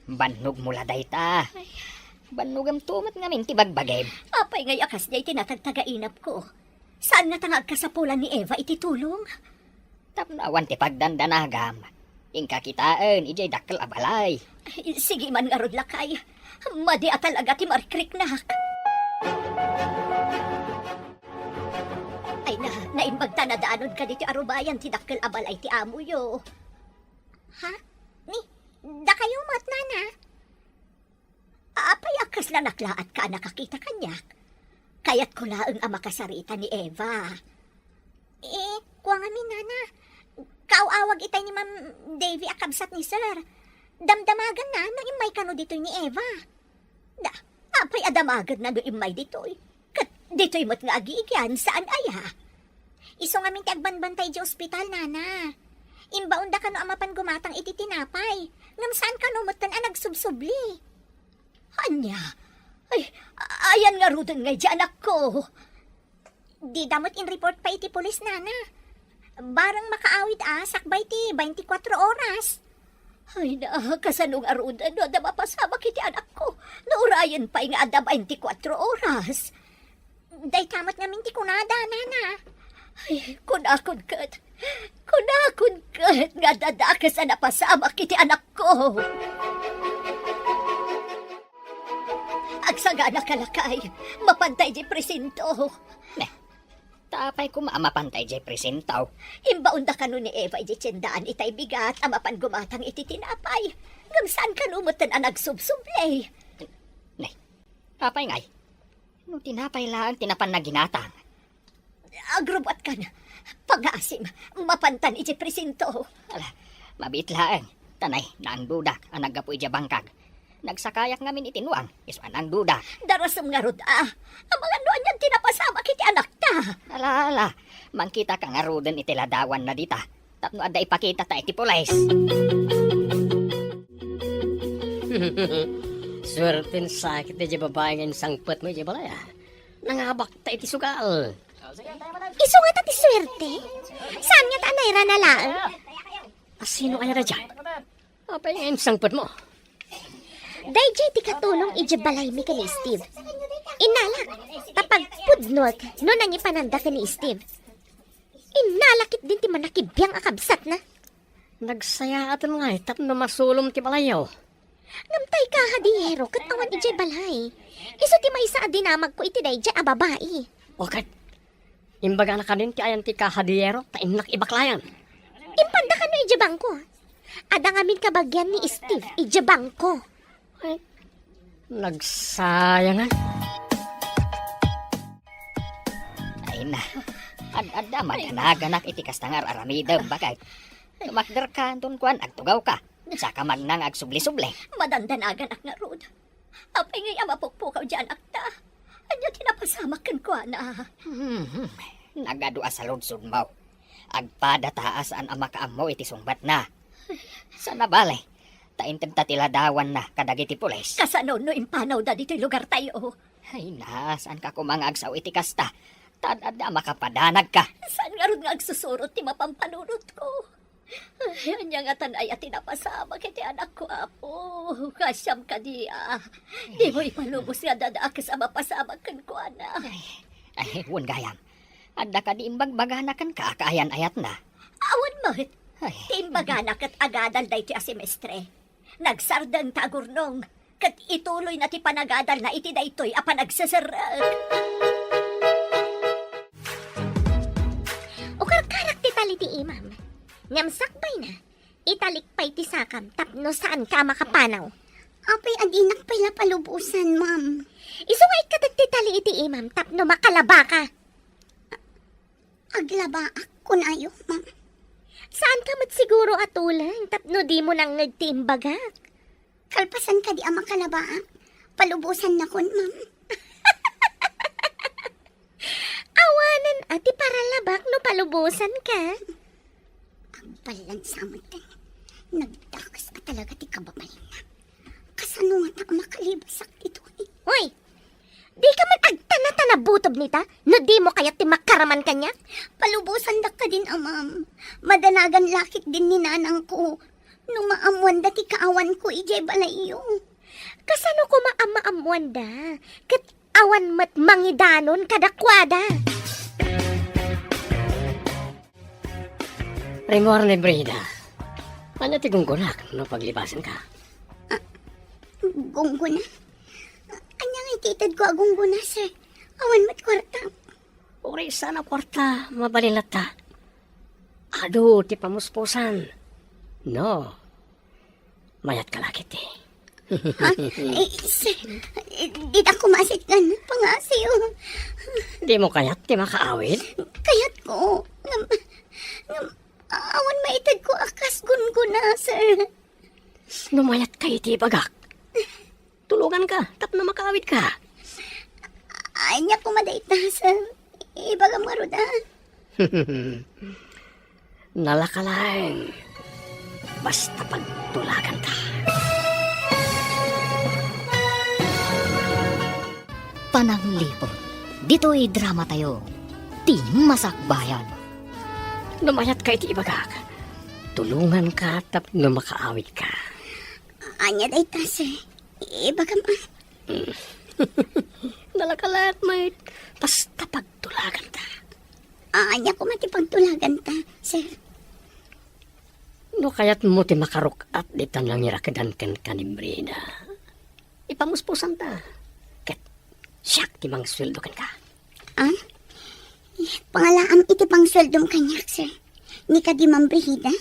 Banog mula dayta. Banugam tumat ngamin ti bagbagay. Apay ngay akas niya itinatagtagainap ko. Saan nga tangag kasapulan ni Eva ititulong? Tapnawan ti pagdandanagam. Ingka kitaan, ijay dakkel abalay. Sige man nga rod lakay. Madi atalaga ti marikrik nak. Ay na, naimbagta na daanod ka dito arubayan ti dakkel abalay ti amo yo. Ha? Ni, da kayo mat nana? Apay akas na naklaat ka nakakita kanyak. Kaya't ko laang ang makasarita ni Eva. Kuha nga nana. Kaawawag itay ni Ma'am Davy akabsat ni Sir. Damdamagan na no imay kano dito ni Eva. Da, apay adamagan na no imay dito. Kat dito'y mo't nga agigyan saan aya. Iso nga minti agbanbantay di ospital, nana. Imbaon da kano amapan gumatang iti tinapay. Ngam saan kano mo't ang nagsubsubli. Anya, ay, ayan nga rudon nga di anak ko. Di damot in report pa iti pulis, nana. Barang makaawid sakbay ti 24 oras. Ay na, kasanong arudan no, da mapasabak iti anak ko. Naurayan pa nga ada 24 oras. Day tamat namin ti kunada, nana. Ay, kunakon kat, nga dadakas na napasama kiti anak ko. Agsaga na kalakay, mapantay di presinto. Tapay ko maamapantay jay presentaw. Imbaon da kanu ni Eva di tiyendaan itay bigat, amapan gumatang iti tinapay. Ngam saan kanumutan ang nagsubsublay. Tapay ngay. No tinapay lang tinapan na ginatang. Agrobot ka na. Pag-asim, mapantan iti presinto. Ala, mabitlaang. Tanay, naang dudak ang naggapu ija bangkag. Nagsakayak ngamin itinuang, isuan ang dudak. Darasam nga rod ang mga noon yan tinapasama kiti anak ta. Ala, mangkita ka nga roden itiladawan na dita. Tapno ada ipakita ta iti pulis. Swertin sakit di babae ng sangpet mo di balaya. Nangabak ta iti sugal. Iso nga tati swerte. Saan nga tanayra na lang? Sino kaya na dyan? Apa yung sangpet mo? Dayjay ti katulong ijabalay mi ka ni Steve. Inalak, tapag pudnot, no nang ipananda ka ni Steve. Inalakit din ti manakibiyang akabsat na. Nagsaya atin nga tap na masulom ti balayaw. Ngamtay ka hadiyero, kat awan ijay balay. Iso ti may sa adinamag ko iti dayjay a babae. Okay. Imbaga na kanin ti ayan ti kahadiyero, ta inak ibaklayan. Impanda ka no ijabang ko. Ada ngamin kabagyan ni Steve, ijabang ko. Ay, nagsayangan. Ay na, ad-ada maganaganap iti kastangar aramidam bagay. Tumakder ka, kuan agtugaw ka. Saka magnang agsubli-subli. Madandanagan ak nga rod. Apay ngay amapukpukaw dyan akta. Anya tinapasama kan ko na. Nagadua sa lunsod mo. Agpada taas an amakaam mo iti sungbat na. Sa nabalay, tainted tatiladawan na kadagiti pulis. Kasano no impanaw da dito'y lugar tayo. Ay na, saan ka kumangagsaw iti kasta? Tadada makapadanag ka. Saan nga rod nga agsusurot ti mapampanunot ko? Ay, anya nga tanay at tinapasama kiti anak ko, apo. Kasyam ka diya. Di mo ipalubos nga dadaakas ang mapasama kan ko, anak. Ay, wun gayam. Adda ka di imbagbaganakan ka, kaayan ayat na. Awan mo, Ay, timbaganak at agadal day ti asemestre. Nagsardang tagurnong. Kat ituloy na ti panagadal na iti daytoy a panagsasarag. O karkarak ti tali ti imam. Nyamsakbay na. Italikpay ti sakam tapno saan ka makapanaw. Apay adinak pala palubusan, ma'am. Iso nga ikatat ti tali iti imam tapno makalaba ka. Aglaba ako na ayo, ma'am. Saan ka mat siguro atulang tapno di mo nang nagtimbaga. Kalpasan ka di ang makalaba. Palubusan na kon, ma'am. Awanan ati para labak no palubusan ka. Ang balansamot ka. Nagdakas ka talaga ti kababalin na. Kasano nga na makalibasak dito eh. Hoy, di ka man agtana-tana butob nita no di mo kaya ti makaraman kanya. Palubusan da ka din, ma'am. Madanagan lakit din ni nanang ko. Nung maamuan da ti kaawan ko, ijay balayo. Kasano ko maama-amuan da? Kat awan mat mangidanon kadakwada. Primor ni Brida. Ano ti gunggunak no paglibasan ka? Gungguna. Anyang ititad ko agungguna, sir. Awan mat kwarta. Uri sana kwarta, mabalilat ta. Ado, ti pamuspusan. No. Mayat ka lakit eh. Ha? Sir, di ako masitgan. Pangasiyo. Di mo kayat, di makaawid? Kayat ko. Awan maitad ko akas gunguna, sir. Numayat ka iti bagak. Tulungan ka, tap na makaawid ka. Anya ko madait na, sir. Ibaga maruda. Nalakalang. Basta pagtulagan ka. pananglipot. Dito'y drama tayo. Ti Masakbayan. Lumayat ka iti ibagak. Tulungan ka tap no makaawid ka. Anya day ta, sir. Ibaga ma. Nalakalat, mate. Basta pagtulagan ka. Anya ko matipagtulagan ta, sir. No kaya't mo ti makaruk at di tanang irakadan kan kanimbrina. Ipamuspusan ta. Ket siyak ti mang sweldo kan ka. Ah? Pangalaam iti pang sweldom kanyak, sir. Ni ka di mambrihida?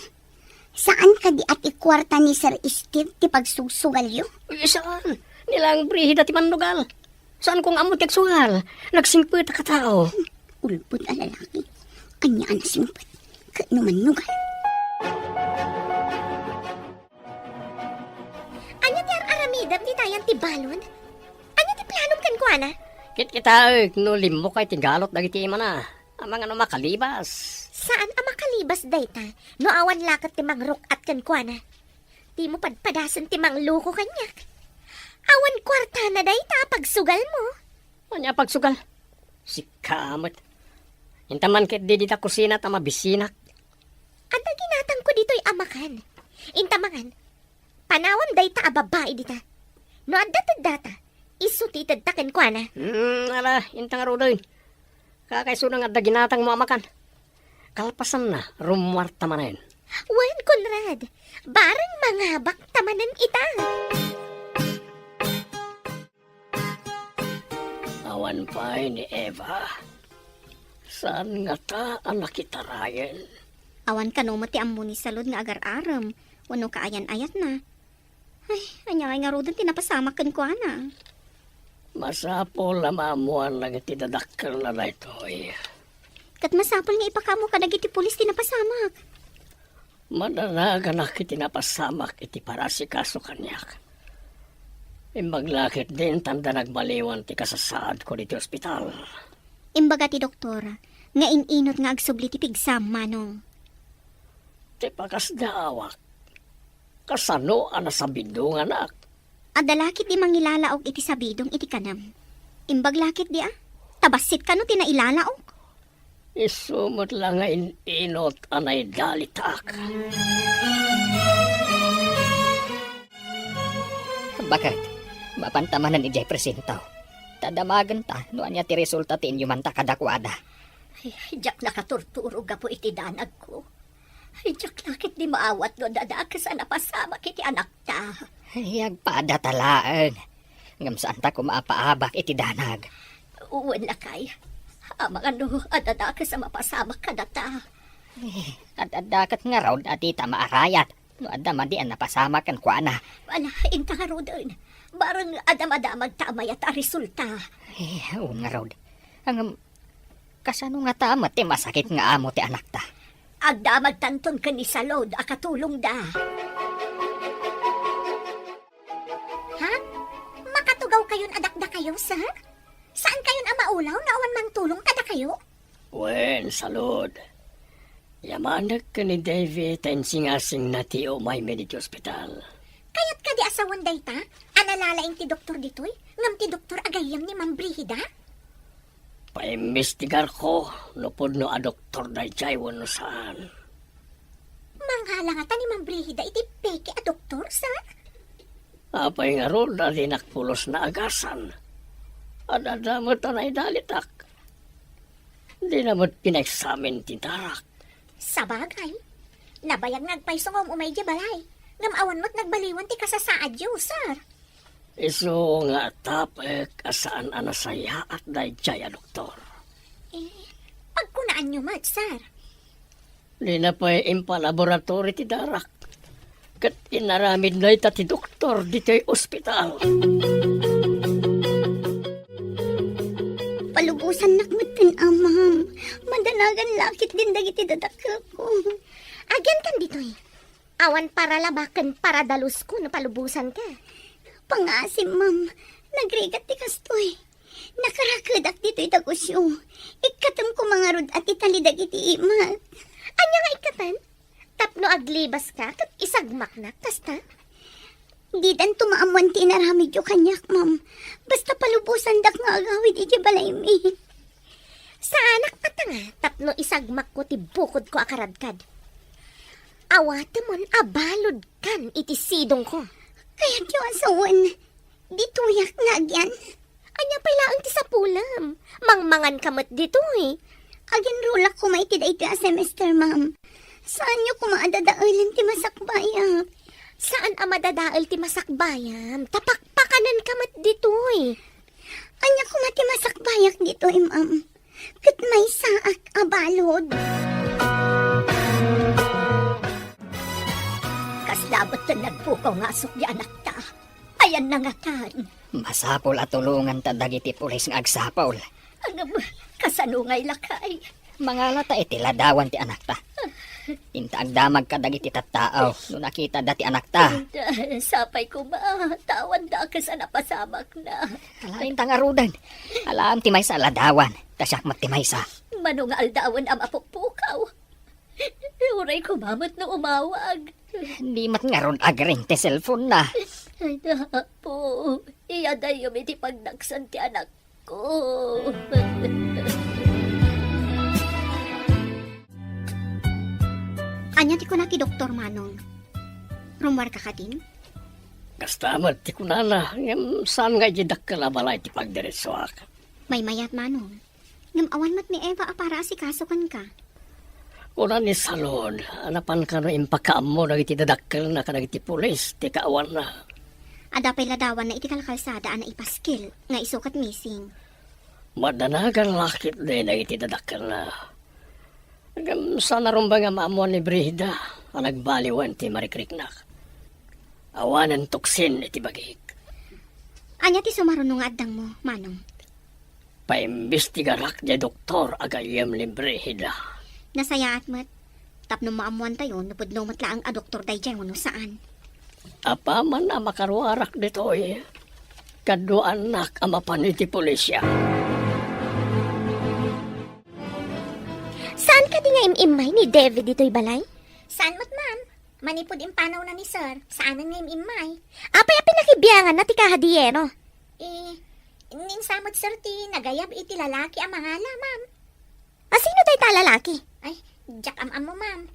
Saan ka di ati kwarta ni Sir Steve ti pagsusugal yo? Saan? Nilang brihida ti manugal. Saan kong amo ti agsugal? Nagsingpit ka tao. Ulpot a lalaki. Anya na simpot. Kano manugal. Anya ti aramidam di tayan ti balon? Anya ti planom kan ko, ana? Kit kita no limbo kay tigalot dagiti mana. Amang ano makalibas. Saan ang makalibas dayta? No awan lakat ti mangrok at kan ko, ana? Di mo padpadasan ti mangluko kanyak. Awan kwarta na dayta pagsugal mo. Anya pagsugal. Si kamot. Intaman kit di dita kusina ta mabisinak. Anda ginatang ko dito'y amakan. Intamangan, panawam dayta a babae dita. No adda data, isutitad taken ko, ana? Ala, intang arudoy. Kakaisunang adda ginatang mo amakan. Kalpasan na, rumwarta manayin. Wen, Conrad, barang mangabak tamanan ita. Awan pa ni Eva. Saan nga ta ang nakitarayan? Awan ka no mo ti ammo ni salod nga agar-aram. Wano kaayan-ayat na. Ay, anya nga rodan tinapasamakan ko, ana. Masapol na maamuan lang iti dadakkel na na ito eh. Kat masapol nga ipakamo ka dagiti pulis tinapasamak. Madanaga na kiti napasamak iti parasikaso kanyak. Imbaglakit din tanda nagbaliwan ti kasasaad ko diti ospital. Imbaga ti doktora, nga ininot nga agsubli ti pigsam, manong. Ti pakas daawak. Kasano ang nasabindo nga anak? Adalakit di mangilalaog iti sabidong iti kanam. Imbaglakit di tabasit ka no tinailalaog. Isumot lang nga inot anay dalitak. Bakit? Mapantamanan ni Jay presentaw. Tadamagan ta, no anya ti resulta ti inyo man ta kadakwada. Ay, jak nakaturturo ga po iti danag ko. Ay, jak lakit di maawat no dadakas sa napasama kiti anak ta. Hiyag paada talaan. Ngam saan ta ko maapaabak iti danag. Uwan lakay. Amang ano, adadakas sa mapasama ka data. At dakat nga raw ati ta maarayat. No adda man di ang napasama kan kuana. Wala, intaharo doon. Barang adam-adamag tamay at resulta. Un nga raw. Ang kasano nga tamat ti masakit nga amo ti anak ta. Agdamag tanton ka ni Salod, akatulong da. Ha? Makatugaw kayon adakda kayo, sir? Saan kayon ang maulaw na awan mang tulong kada kayo? Wen, salud. Yamanak ka ni David tensingasing na ti umay mediti hospital. Kayat ka di asawan dayta? Analalaing ti doktor ditoy? Ngam ti doktor agayam ni Ma'am Brihida? Paimbestigar ko, nupod no a doktor na jay wano saan. Manghalangatan ni Ma'am Brihida iti peke a doktor, sir? Apay nga ron na dinakpulos na agasan. Adadamot anay dalitak. Di namot pinagsamin tintarak. Sabagay. Nabayag nagpaisong umay di balay. Ngam awan mo't nagbaliwan ti kasasaad yo, sir. Iso nga tapek asaan anasaya at dayjay a doktor. Pagkunaan nyo mat, sir. Di na pa'y impalaboratory ti darak. Kat inaramid na ita ti doktor dito'y ospital. Palubusan nakmutin, amam. Madanagan lakit din dagiti dadakkel ko. Agyan kan ditoy. Awan para labakan para dalus ko na palubusan ka. Pangasim, ma'am. Nagrigat ti kastoy. Nakarakadak dito'y tagusyo. Ikatam ko mga rod at italidag iti imat. Anya nga ikatan? Tapno aglibas ka kat isagmak na, kasta? Di dan tumaamuan ti naramid yo kanyak, ma'am. Basta palubusan dak nga agawid iti balay mi. Sa anak pata nga, tapno isagmak ko ti bukod ko akaradkad. Awate mon abalod kan iti sidong ko. Kaya yo asawan. Di tuyak nga agyan. Anya pala ang ti sapulam. Mangmangan kamot dito eh. Agin rula ko maitid iti a semester, ma'am. Saan nyo kumaadadaalan ti masakbayak? Saan ang madadaal ti masakbayam? Tapakpakanan ka mat ditoy. Anya ko mati masakbayak dito, ma'am. Kat may saak abalod. Kas dapat na nagpukaw nga asok di anak ta. Ayan na nga tan. Masapol at tulungan ta dagiti pulis nga agsapol. Ano ba? Kasanungay lakay. Mga lata iti ladawan ti anak ta. Tinta agdamag ka dagiti tattaaw no nakita dati anak ta. Sapay ko ba? Tawan da ka sa napasamak na. Alain ta nga rudan. Alam ti may sa ladawan. Tasyak mat ti may sa. Manong aldawan ang apukpukaw. Uray ko mamat na umawag. Di mat nga ron agring ti cellphone na. Ay na po. Iyaday yung iti pagnaksan ti anak ko. Anya ti ko na ti Doktor Manong. Rumwar ka din? Kastamat ti kunana, ngam saan nga jidak la balay ti pagdiretso ak. May mayat Manong. Ngam awan mat ni Eva para asikasukan ka. Una ni salon, anapan ka no impakaam mo nagiti dadakkel na kanagiti pulis, ti kaawan na. Adapay ladawan na iti kalkalsada na ipaskil nga isukat missing. Madanagan lakit din nagiti dadakkel na. Ngam sana rumba nga maamuan ni Brida, ang nagbaliwan ti marikriknak. Awanan tuksin iti bagik. Anya ti sumarunong nga addang mo, Manong. Paimbestigarak di doktor agayam ni Brida. Nasayaat mat. Tapno maamuan tayo, napudno mat laang a doktor dayjay wano saan. Apa man na makaruarak dito eh. Kadwa anak ang mapaniti pulisya. Saan ka di nga imimay ni David dito'y balay? Saan mo't ma'am? Manipod impanaw na ni sir. Saanan nga imay? Apay a pinakibiyangan na ti kahadiyero. Ninsamot sir ti nagayab iti lalaki ang mga ma'am. Asino tayo talalaki? Ay, jak am mo ma'am.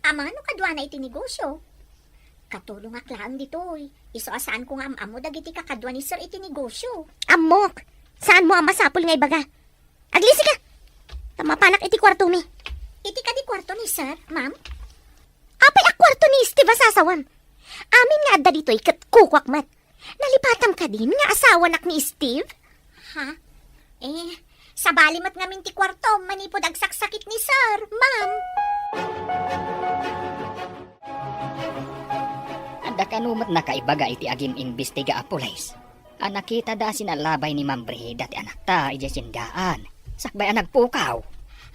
Amano kadwa na iti negosyo. Katulong aklaan ditoy. Iso asaan ko nga am mo dagiti kakadwa ni sir iti negosyo. Amok! Saan mo ang masapul nga ibaga? Aglisi ka! Tamapanak iti kwarto mi. Iti ka di kwarto ni sir, ma'am? Apay a kwarto ni Steve asasawam. Amin nga adda dito'y kat kukwak mat. Nalipatam ka din nga asawa nak ni Steve? Ha? Sa balimat ngamin ti kwarto, manipod agsaksakit ni sir, ma'am. Anda kanumat na kaibaga iti agim imbestiga a pulis. Nakita da sinalabay ni Ma'am Brida ti anak ta iti sindaan. Sakbay ang nagpukaw.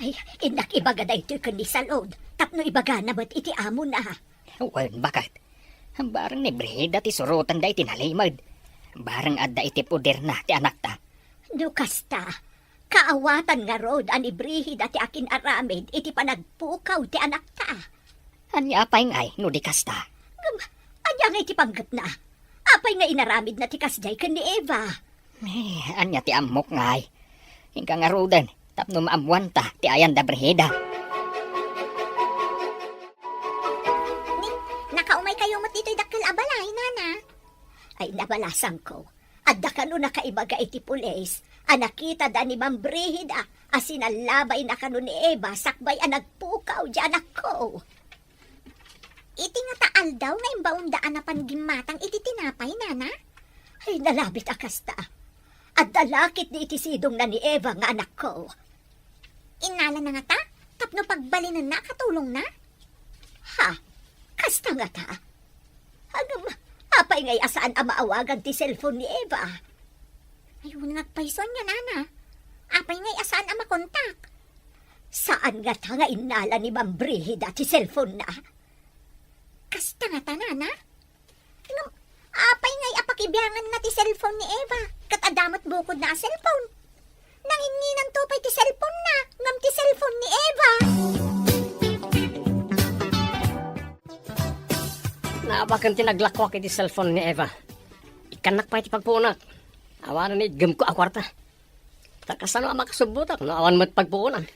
Ay, inak ibaga da ito kundi sa load. Tapno ibaga na ba't iti amo na? Wan bakat. Barang ni Brida ti surutan da iti nalimad. Barang adda iti puder na ti anak ta. Dukasta, kaawatan nga road an ibrihid at akin aramid iti panagpukaw ti anak ta. Anya apay ngay no di kasta. Anya nga iti panggat na. Apay nga inaramid na ti kasjay kan ni Eva. Anya ti amok ngay. Hingga nga rudan, tapno maamuan ta ti ayan da Brida. Nakaumay kayo mat ito'y dakil abalay, nana. Ay, nabalasan ko. Adda ka no nakaibaga iti pulis. Nakita da ni Ma'am Brihida. Asinalabay na ka no ni Eva. Sakbay ang nagpukaw di anak ko. Iti nga taal daw nga imbaundaan na panggimatang iti tinapay, nana. Ay, nalabit akasta. At dalakit ni iti sidong na ni Eva nga anak ko. Inala na nga ta? Tapno pagbalinan na katulong na? Ha? Kasta nga ta? Apay ngay asaan ang maawagan ti cellphone ni Eva? Ayun nagpayson nga nana. Apay ngay asaan ang makontak? Saan nga ta nga inala ni Ma'am Brihida ti cellphone na? Kasta nga ta nana? Apay ngay apakibiyangan na ti cellphone ni Eva. Kat adamat bukod na a cellphone. Nanginginan to pa'y ti cellphone na. Ngam ti cellphone ni Eva. Naabakan tinaglakwak iti cellphone ni Eva. Ikanak pa iti pagpunak. Awanan ni gam ko akwarta. Takasano ang makasubutak no awan mo't pagpuunan.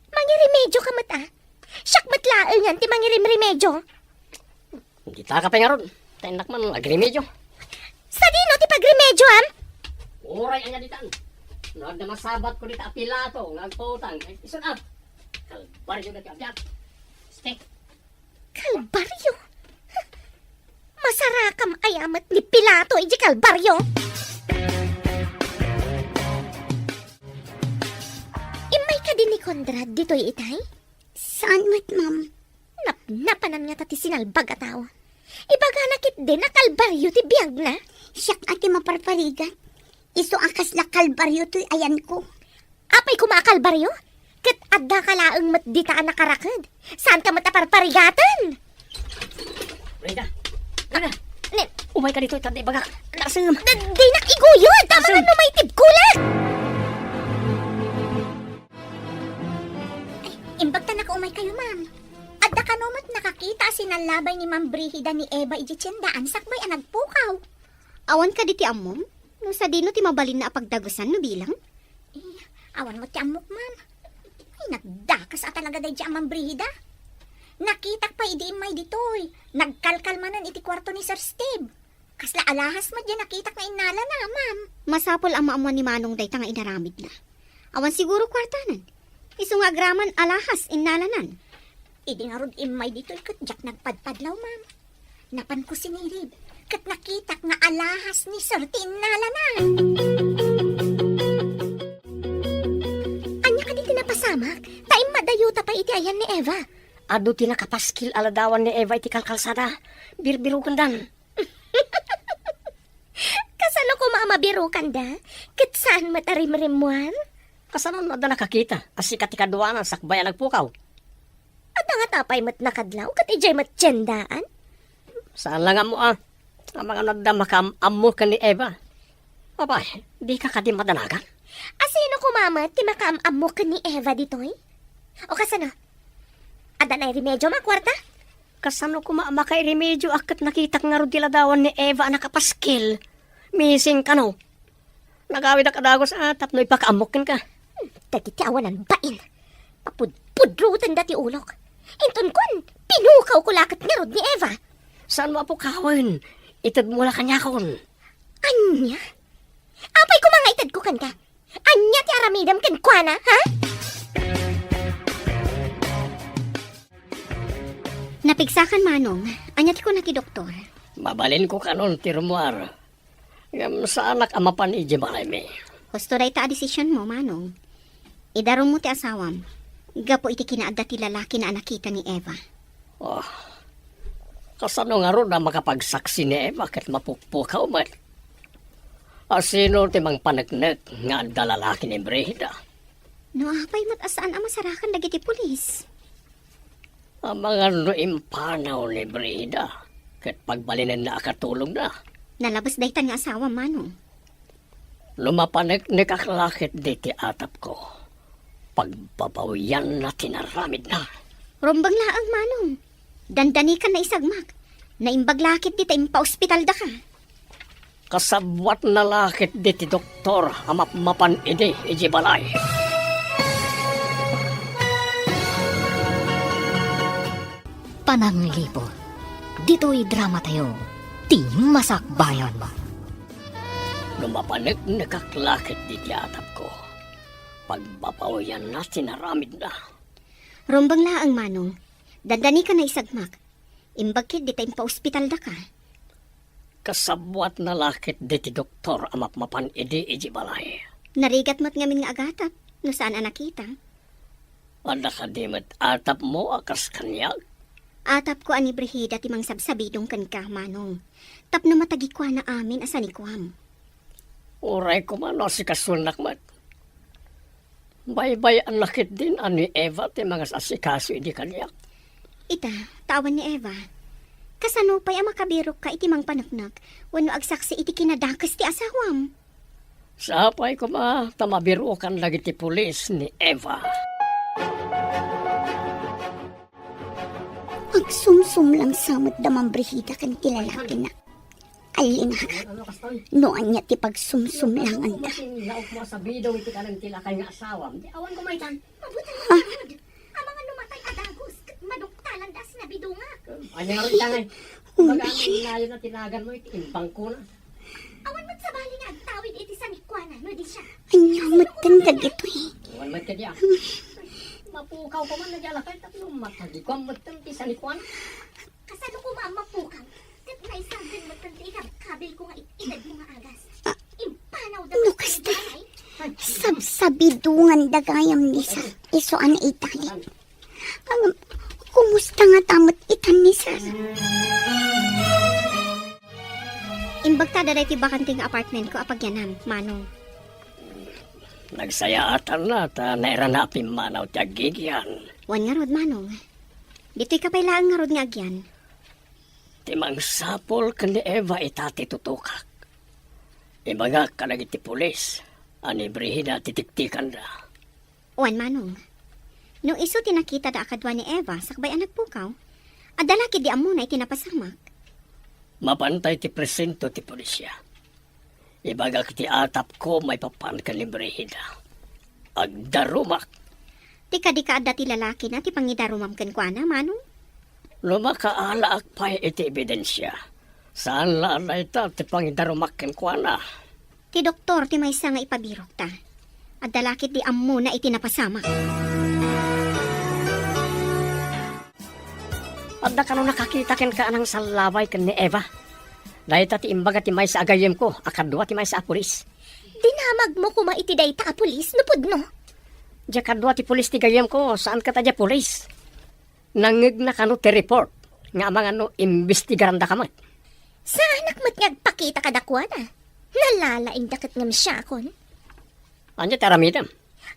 Mangiremedyo ka mat Siyak mat laeng yan ti mangirimremedyo. Hindi ta ka pa nga ron. Tainak man agremedyo. Sa dino ti pagremedyo am? Uray ang yaditan. No, na masabat ko dito apilato, ngagputang. Isun up. Kalbaryo na kaya. Stick. Kalbaryo? Masarakam ayamat ni Pilato, iji kalbaryo. Imay ka din ni Conrad dito'y itay? Saan mat, ma'am? Napnapanan nga tati sinalbag ataw. Ibaga nakit din na kalbaryo ti biyag na. Siyak ati maparparigat. Iso akas la kalbaryo to'y ayan ko. Apay kumakalbaryo? Kat adda ka laang matditaan na karakad. Saan ka mataparparigatan? Brenda. Brenda. Nen, Umay ka dito itanda ibagak. Nasam. di nakiguyod. Tama nga numaytib kulat. Imbagta na kaumay kayo, ma'am. Adda ka naman nakakita sinalabay ni Ma'am Brihida ni Eva iji tiyandaan sakbay ang nagpukaw. Awan ka di ti amom? No sa dino ti mabalin na apagdagusan no bilang? Awan mo ti amok, ma'am. Ay, nagdakas at talaga day Ma'am Brihida. Nakitak pa idi imay ditoy. Nagkalkalmanan iti kwarto ni Sir Steve. Kasla alahas mo dyan nakitak na inala na, ma'am. Masapol ang maamuan ni Manong dayta nga inaramid na. Awan siguro kwartanan. Iso nga agraman alahas inalanan. Idi nga rod imay ditoy kat jak nagpadpadlaw, ma'am. Napan ko sinilib. Kat nakitak nga alahas ni Sir ti inala na. Anya ka di tinapasamak. Taim madayuta pa iti ayan ni Eva. Ado tinakapaskil aladawan ni Eva iti kalkalsada. Birbirukan dan. Kasano ko maamabirukan da? Kat saan matarim-rimuan? Kasanon na da nakakita. Asikat ikaduanan sakbay ang nagpukaw. At nga tapay mat nakadlaw, kat ijay mat tiyandaan? Saan lang mo ah? Ang mga nagdamakam-amo ka ni Eva. Abay, di ka kadi madanagan. Asino kumamat ti makaamamo ka ni Eva ditoy? O kasano? Ada na remedyo makwarta? Kasano ko maamakay remedyo akat nakitak nga ro diladawan ni Eva ang nakapaskil. Missing ka no. Nagawid ang kadagos atap no ipakaamokin ka. Dagiti awanan bain. Papudpudrutan dati ulok. Inton kun, pinukaw ko lakat nga rod ni Eva. Saan mo apukawin? Itad mo la kanya kon. Anya? Apay ko mga itad ko kan ka. Anya ti aramidam kan kwa na, ha? Napigsakan Manong, anyat ko na ti doktor. Mabalin ko kanon tirmuar. Ngam sa anak amapan iji malay me. Husto day ta a desisyon mo, Manong. Idaron mo ti asawam. Gapo iti kinaadda ti lalaki na nakita ni Eva. Oh. Kasano nga ro na makapagsaksi ni Eva kat mapukpukaw man. Asino ti mang panagnet nga dalalaki ni Brihida. No, apay matasaan ang masarakan dagiti pulis. Ang mga no impanaw ni Brihida kat pagbalinan na akatulog na. Nalabas day ta nga asawa, Manong. Lumapanek ni kaklakit diti atap ko. Pagbabawian na tinaramid na. Rombang laang, Manong. Dandani ka na isagmak. Naimbaglakit di ta impa-ospital da ka. Kasabwat na lakit diti doktor amapmapan ide iji balay. Pananglipo. Dito'y drama tayo. Ti masakbayan mo. Lumapanek ni kaklakit diti atap ko. Pagbabawian na tinaramid na. Rombang laang, Manong. Dandani ka na isagmak. Imbagkit di ta impa-ospital da ka. Kasabwat na lakit diti doktor amapmapan ide iji balay. Narigat mo't ngamin nga agatap. No saan ang nakita? Wala ka dimet atap mo akas kanyag. Atap ko ani Brihida timang sabsabidong kan ka, Manong. Tapno matagikwa na amin asanikwam. Uray ko man si kasulnak mat. Baybay ang lakit din ani Eva ti mga asikaso idi kanyak. Ita, tawan ni Eva. Kasano pa'y ang makabirok ka iti mang panaknak, wano agsaksi iti kinadakas ti asawam. Sapay ko ma, tamabirukan lagi ti pulis ni Eva. Pagsumsum lang samot damang Brihida kan ti lalaki na. Alinakak, noan niya ti pagsumsum lang anda. Laok mo sa bidong iti kanang tilakay nga asawam. Di awan ko maitan. Ang mga numatay adagos, maduktalan das na bidunga. Anya nga rin tangay. Baga ang inayo na tinagan mo iti impang ko na. Awan mo't sa bali nga agtawid iti sa nikwana, no di siya. Anyamot tandag ito eh. Iwan mo ka diya. Mapukaw ko man na diya lakay tapno matagi ko ang matanti sa likwan. Kasano ko maamapukaw? Kat naisanggan mo tanti kabil ko nga edad mo nga agas. Impanaw daw No, kasta. Sabidungan dagayam ni sa isuan na itali. Kumusta nga tamot itan ni sir? Imbag ta daday ti bakanting apartment ko apagyanam, Manong. Nagsayaatan na ta naira na pimanaw ti agigyan. Wan nga rod, Manong. Dito'y kapailaan nga rod nga agyan. Ti mangsapol ken ni Eva itati tutukak. Ibaga ka lagi ti pulis. Ani Brihida titiktikan da. Wan, Manong. Nung iso tinakita da akadwa ni Eva, sakbay anak pukaw, adalaki di amuna itinapasamak. Mapantay ti presento ti pulisya. Ibaga ti atap ko may papan ka ni Brihida. Agdarumak. Ti kadikaada ti lalaki na ti pangidarumam ken kuana, Manong. Lumakaalaak pa iti ebidensya. Saan laan na ita ti pangidarumak ken kuana. Ti doktor ti maysa nga ipabirok ta. Adalaki di amuna itinapasamak. Adda ka nung nakakita ken ka anang salaway ken ni Eva. Dahil ti imbaga ti may sa agayem ko, akadwa ti may sa pulis. Dinamag mo kuma iti dayta a pulis, nupod no? Diya kadwa ti pulis ti gayem ko, saan ka ta diya pulis? Nangig na kano ti report, nga mga no imbestigaran da kamat. Sa anak mo't ngagpakita ka dakwana. Nalalaing dakat ngam siya kon. Anya ti aramidam?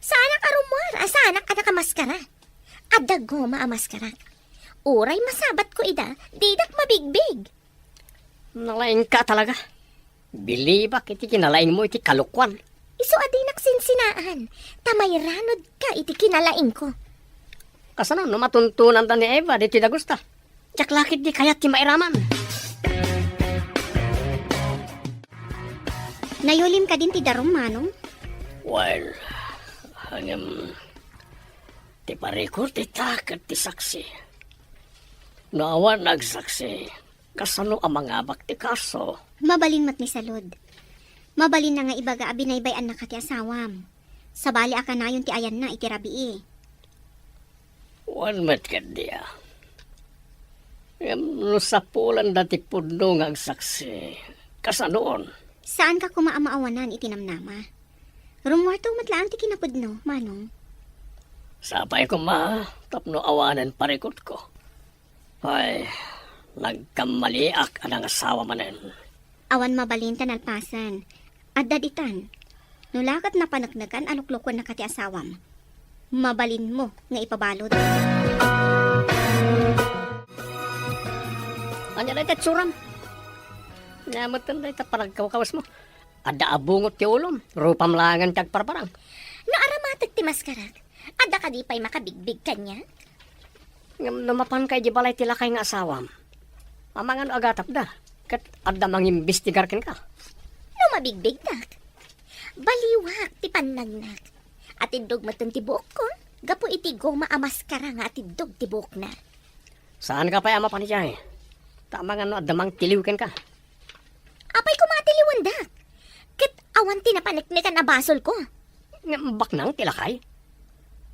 Sa anak arumwar, sa anak ka nakamaskara. Adago maamaskara. Uray masabat ko ida, didak mabigbig. Nalaing ka talaga. Bilibak iti kinalaing mo iti kalukwan. Isu adinak sinsinaan, tamay ranod ka iti kinalaing ko. Kasano no matuntunan ta ni Eva di ti dagusta. Diyak lakit di kayat ti mairaman. Nayulim ka din ti darom, Manong. Well, hanggang ti parikor ti takat ti saksi. Naawan nagsaksi, kasano ang mga bakti kaso. Mabalin mat ni salud. Mabalin na nga ibaga abinaybay anak ka ti asawam. Sabali aka na yun ti ayan na iti rabii. Wan mat ka diya. Yung sapulan dati puno ng saksi. Kasanoon? Saan ka kumaamaawanan iti namnama? Rumwarto matlaan ti kinapudno, Manong. Sapay ko tapno awanan parikot ko. Ay, nagkamaliak anang asawa manen. Awan mabalin tanalpasan. At daditan. Nulakat na panagnagan aluklukon na kati asawam. Mabalin mo nga ipabalod. Anya na ito tsuram. Namatan na ito parang kawakawas mo. Ada abungot ti ulom. Rupam langan tagparparang. Naaramatag ti maskarak. Ada ka di pa'y makabigbig kanya? Namapan kay di balay ti lakay nga asawam. Amangan agatap da. Kat ada mangimbestigar ken ka. No mabigbig dak. Baliwak ti panagnak. At indog matan ti buok ko. Gapo iti goma amaskara nga at indog ti buok na. Saan ka pa ama panijay? Tamangan no adamang tiliw ken ka. Apay ko matiliwan dak. Kit awan tinapaniknikan na basol ko. Bak nang tilakay.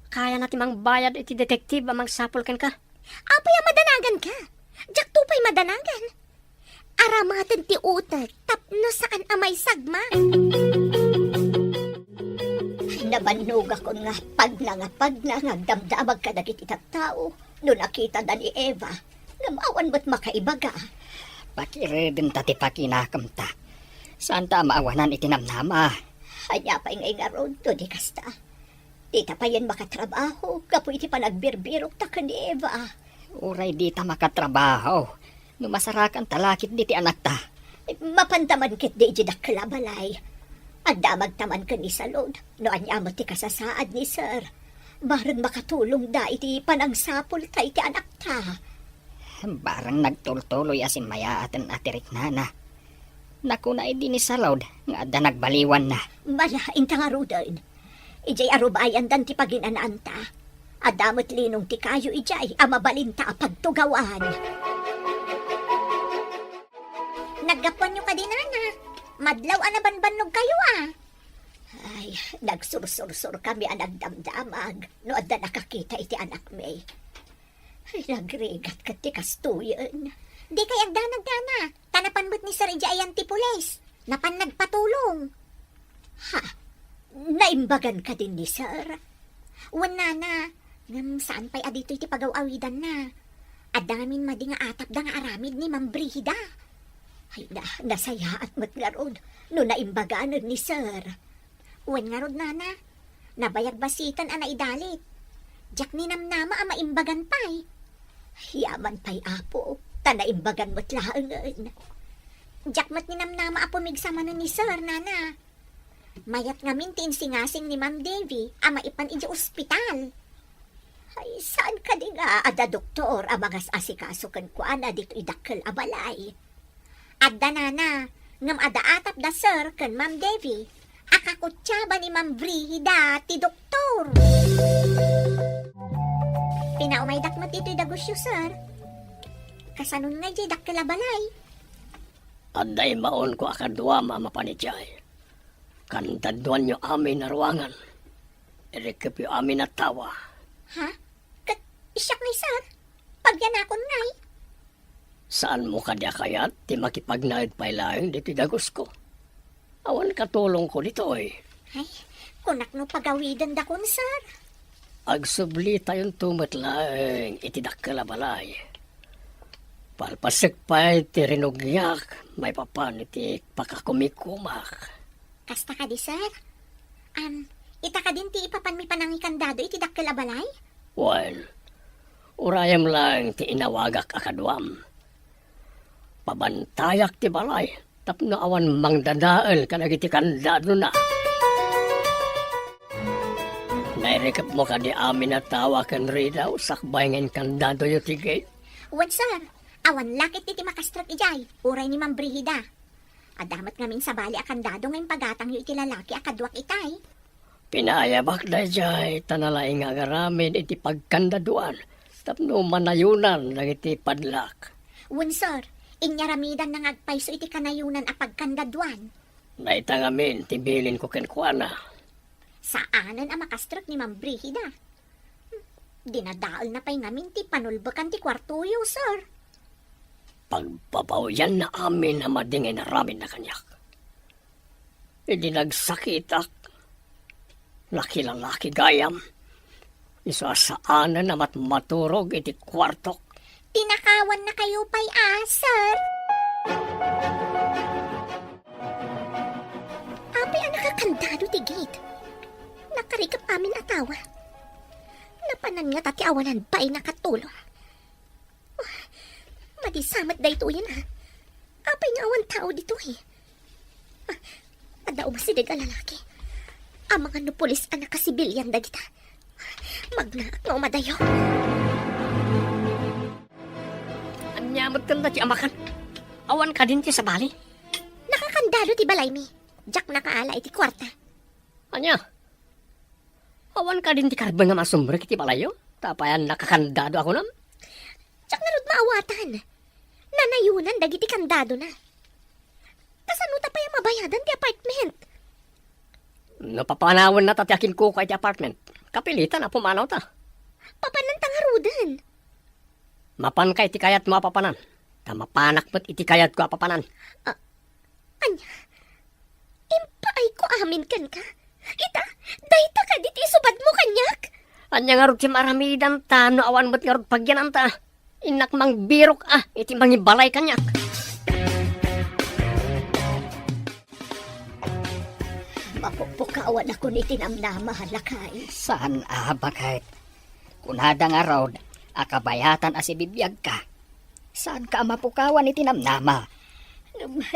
Kaya natin mang bayad iti detektiv amang sapol ken ka. Apay ang madanagan ka. Jak tupay madanagan. Aramatan ti utak tapno saan amay sagma. Nabanog ako nga pag nagdamdamag ka dagiti tao. No nakita da ni Eva. Ngamawan ba't makaibaga? Pakiriden ta ti pakinakam ta. Saan ta maawanan itinamnama? Anya pa ingay nga ron to di kasta. Di ta pa yan makatrabaho. Kapo iti panagbirberok ta ka ni Eva. Uray di ta makatrabaho. Numasarakan talakit di ti anak ta. Mapantaman kit di jidakla balay. Adamag taman ka ni Salod. No anya mo ti kasasaad ni Sir. Barang makatulong da iti panangsapol ta iti anak ta. Barang nagtultuloy asin maya atin atirik nana. Naku na di ni Salod nga da nagbaliwan na. Malain ta nga rudan. Ijay arubayan dan ti paginanaan ta. Adamot linong ti kayo ijay amabalin ta pagtugawan. Naggapuan nyo ka din, Nana. Madlaw anabanbanog kayo Ay, nagsursur-sur kami ang nagdamdamag. No, adda nakakita iti anak may. Ay, nagrigat ka ti kastuyan. Di kay agda nagdana. Tanapan mo't ni Sir Ijayan ti pulis. Napan nagpatulong. Ha? Naimbagan ka din ni Sir? Wala na. Ngam saan pa'y adito iti pagaw-awidan na. Adamin madi nga atap da nga aramid ni Ma'am Brida. Ay nasayaan mo't nga rod. No naimbagan ni Sir. Wen nga rod nana. Nabayag basitan ang naidalit. Jak ni namnama ang maimbagan pa'y. Yaman pa'y apo. Tanaimbagan mo't laangan. Jak mo't ni namnama ang pumigsama ni Sir, nana. Mayat nga mintin singasing ni Ma'am Davy ang maipan iji ospital. Ay, saan ka di nga ada doktor ang mga asikaso kan ko ana dito idakkel a balay. Adda nana, ngam ada atap da Sir kan Ma'am Davy. Akakutsaba ni Ma'am Brida ti doktor. Pinaumaydak mo dito dagusyo, Sir. Kasanon nga di dakkel a balay. Aday maon ko akadwa mamapanijay. Kandaduan nyo amin na ruangan. Irikip yung amin na tawa. Ha? Isyak ni Sir. Pagyanakon ngay. Saan mo kadya kayat ti makipagnaid pa ilaing dito dagos ko? Awan katulong ko dito Ay, kunak no pagawidan da kun, Sir. Agsubli tayong tumatlaing itidakalabalay. Palpasik pa iti rinugyak, may papan iti pakakumikumak. Kasta ka di, Sir. Ita ka din ti ipapan mi panangikandado iti dakkel-abalay? Well, urayam lang ti inawagak akadwam. Pabantayak ti balay, tapno awan mangdadael kanagiti kandado na. Nairikap mo ka di amin na tawa kan Rida, sakbay ngayon kandado yung tigay. Wan, Sir. Awan lakit iti makastrak ijay. Uray ni Ma'am Brida. Adamat ngamin sa bali akandado ngayon pagatang yu iti lalaki akadwak itay. Pinayabak na jay, tanalaing agaramin iti pagkandaduan. Tapno manayunan ng iti padlak. Wan, Sir. Inyaramidan ng agpayso iti kanayunan a pagkandaduan. Naitangamin, tibilin ko kenkwana. Saanan ang makastrak ni Ma'am Brida? Dinadaal na pa'y ngamin ti panulbakan ti kwartuyo, Sir. Pagpapawian na amin na madingin na ramin na kanyak. Hindi nagsakitak. Laki-lalaki gayam. Isasaanan na maturog iti kwartok. Tinakawan na kayo pa'y Sir. Apay ang nakakandado ti gate. Nakarikap amin atawa. Napanan nga tati awanan pa'y nakatulong. Madisamat da ito yan Apay nga awan tao dito Adaw ba si daga lalaki? Ang mga nupulis ang nakasibilyan da kita. Magnaak nga umadayo. Anyamot ka na ti amakan. Awan ka din ti sa bali. Nakakandado ti balay mi. Jack nakaala iti kwarta. Anya? Awan ka din ti karba nga masumbrek ti balayo. Tapayan nakakandado ako nam. Jack narod maawatan. Nanayunan dagiti kandado na. Kasanuta pa yung mabayadan ti apartment. Napapanawan na tatyakin ko kay ti apartment. Kapilitan na pumanaw ta. Papanan tangarudan. Mapan kay ti kayat mo apapanan. Mapanak mo't iti kayat ko apapanan. Anya, impaay ko amin kan ka. Ita, dayta ka diti subad mo kanyak. Anya nga rod si maramidan ta, no awan mo't nga rod pagyanan ta. Inak mang birok iti mangibalay kanyak. Mapupukawan ako ni tinamnama halakay. Saan bakit? Kunada nga raw, akabayatan asibibiyag ka. Saan ka mapukawan ni tinamnama?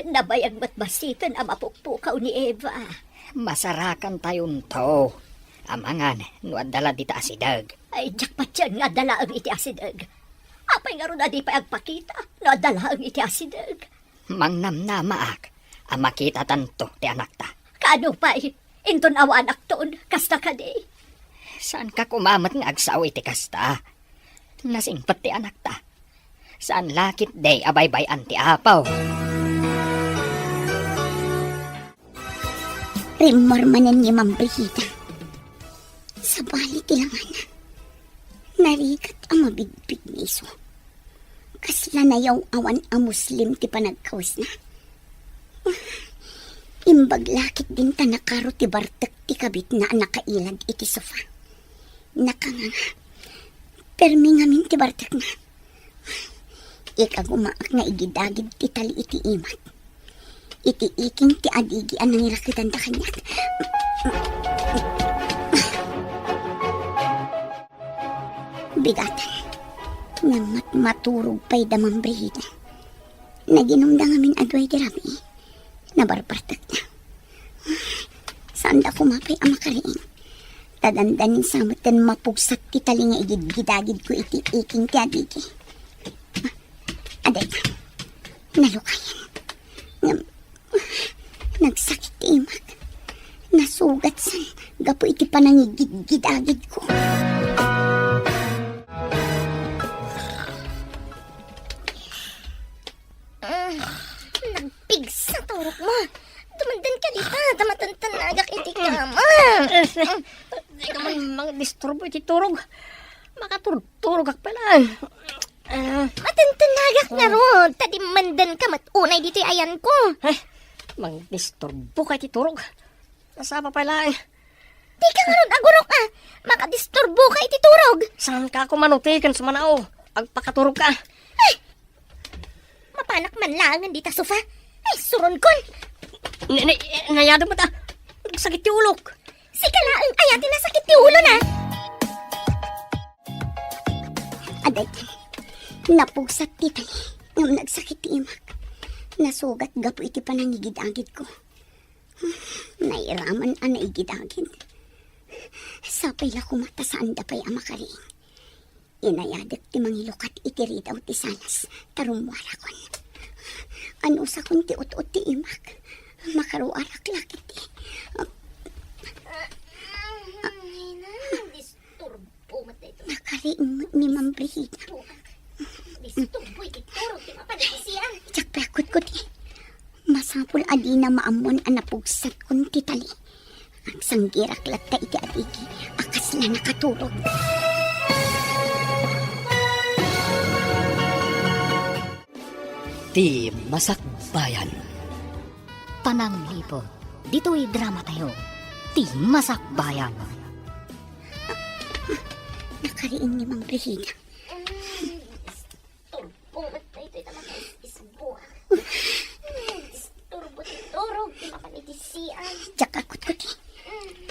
Nabayag ba't basitan ang mapukpukaw ni Eva? Masarakan tayon to. Amangan, nuadala dita asidag. Ay, jakpat yan nga dalaang iti asidag. Apay nga ron na di pa agpakita, na dalaang iti asidag. Mangnamnamaak, ang makita tanto ti anak ta. Kano pa'y, inton awa anak toon, kasta ka di. Saan ka kumamat nga agsaw iti kasta? Nasingpat ti anak ta. Saan lakit day abaybay anti apaw? rimormanan ni Ma'am Brigida. Sa bali tilangan, narikat ang mabigbig ni iso. Kasla na yaw awan ang Muslim ti panagkawas na. Imbag lakit din ta nakaro ti bartek ti kabit na nakailag iti sofa. Nakanganga. Permi ngamin ti bartek na. Ikagumaak nga igidagid ti tali iti imat. Iti iking ti adigi ang nangirakitan ta kanyat. Bigatan. Nga maturog pa'y damang Brigida. Naginumda ngamin adway di rami. Nabarpartak na. Saan da kumapay ang makariing? Tadandanin samot kan mapugsat ti tali nga igid-gidagid ko iti iking ti adigi. Aday ka. Nalukayan. Nagsakit ti imak. Nasugat sa gapo iti panangigid-gidagid ko. Nagpigsa turok mo. Dumandan ka dita. Damatantanagak iti kama. Di ka man mga disturbo iti turog. Makaturog ak pala. Matantanagak nga ro. Tadi mandan ka matunay dito ayan ko. Mang disturbo ka iti turog. Nasapa pala eh. Di ka nga ron agurok makadisturbo ka iti turog. Saan ka ako manutikan sa manao? Agpakaturog ka. Mapanak man langan dita sofa. Ay, suron kon. Nayado mo ta. Sakit yung ulok. Sika laang ayatin na sakit ti ulo na. Aday ka. Napugsat ti tali. Ngam nagsakit ti imak. Nasugat gapo iti panangigid-agid ko. Nairaman ang naigid-agid. Sapay la kumata saan da pa'y amakariing. Inayadak ti mangilukat iti ridaw ti salas. Tarumwara kon. Ano sa kun ti ut-ut ti imak. Makaruarak lakit ti. Disturbo mat na ito. Nakariing ni Ma'am Brigida. Disturbo iti turog. Di mapanagisiyan. Tsak pakot ko ti. Masapul adi na maamon ang napugsat kun ti tali. Ang sanggirak latta iti adigi. Akas na nakaturog. Ti Masakbayan. Pananglipo, dito'y drama tayo. Ti Masakbayan. Nakariing ni Ma'am Brigida. Disturbo mat na ito. Isbuha. Disturbo iti turog. Di mapanagisiyan. Tsak akot ko ti.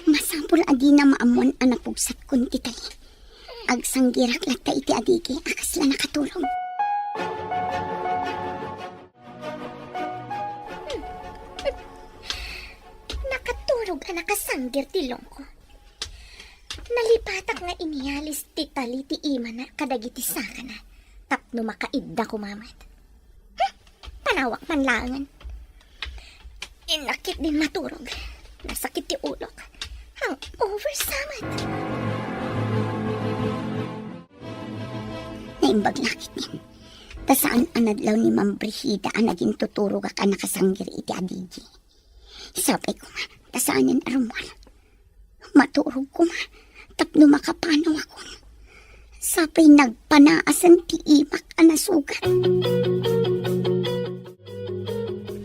Masapul adi na maamon ang napugsat kun ti tali. Ag sanggirak latta iti adigi. Akas na nakaturog. Nakaturog ang nakasanggir ti longko. Nalipatak nga inialis ti tali ti ima na kadagiti saka na. Tapno makaidda kumamat. Panawak man langan. Inakit din maturog. Nasakit ti ulok. Hang oversamat. Naimbag lakit din. Tasaan anadlaw ni Ma'am Brigida ang naging tuturog ka nakasanggir iti adigi. Sapay ko nga, tasaanin arumwal. Maturog ko nga, tapno makapanaw ako. Sapay nagpanaasan ti imak ang nasugat.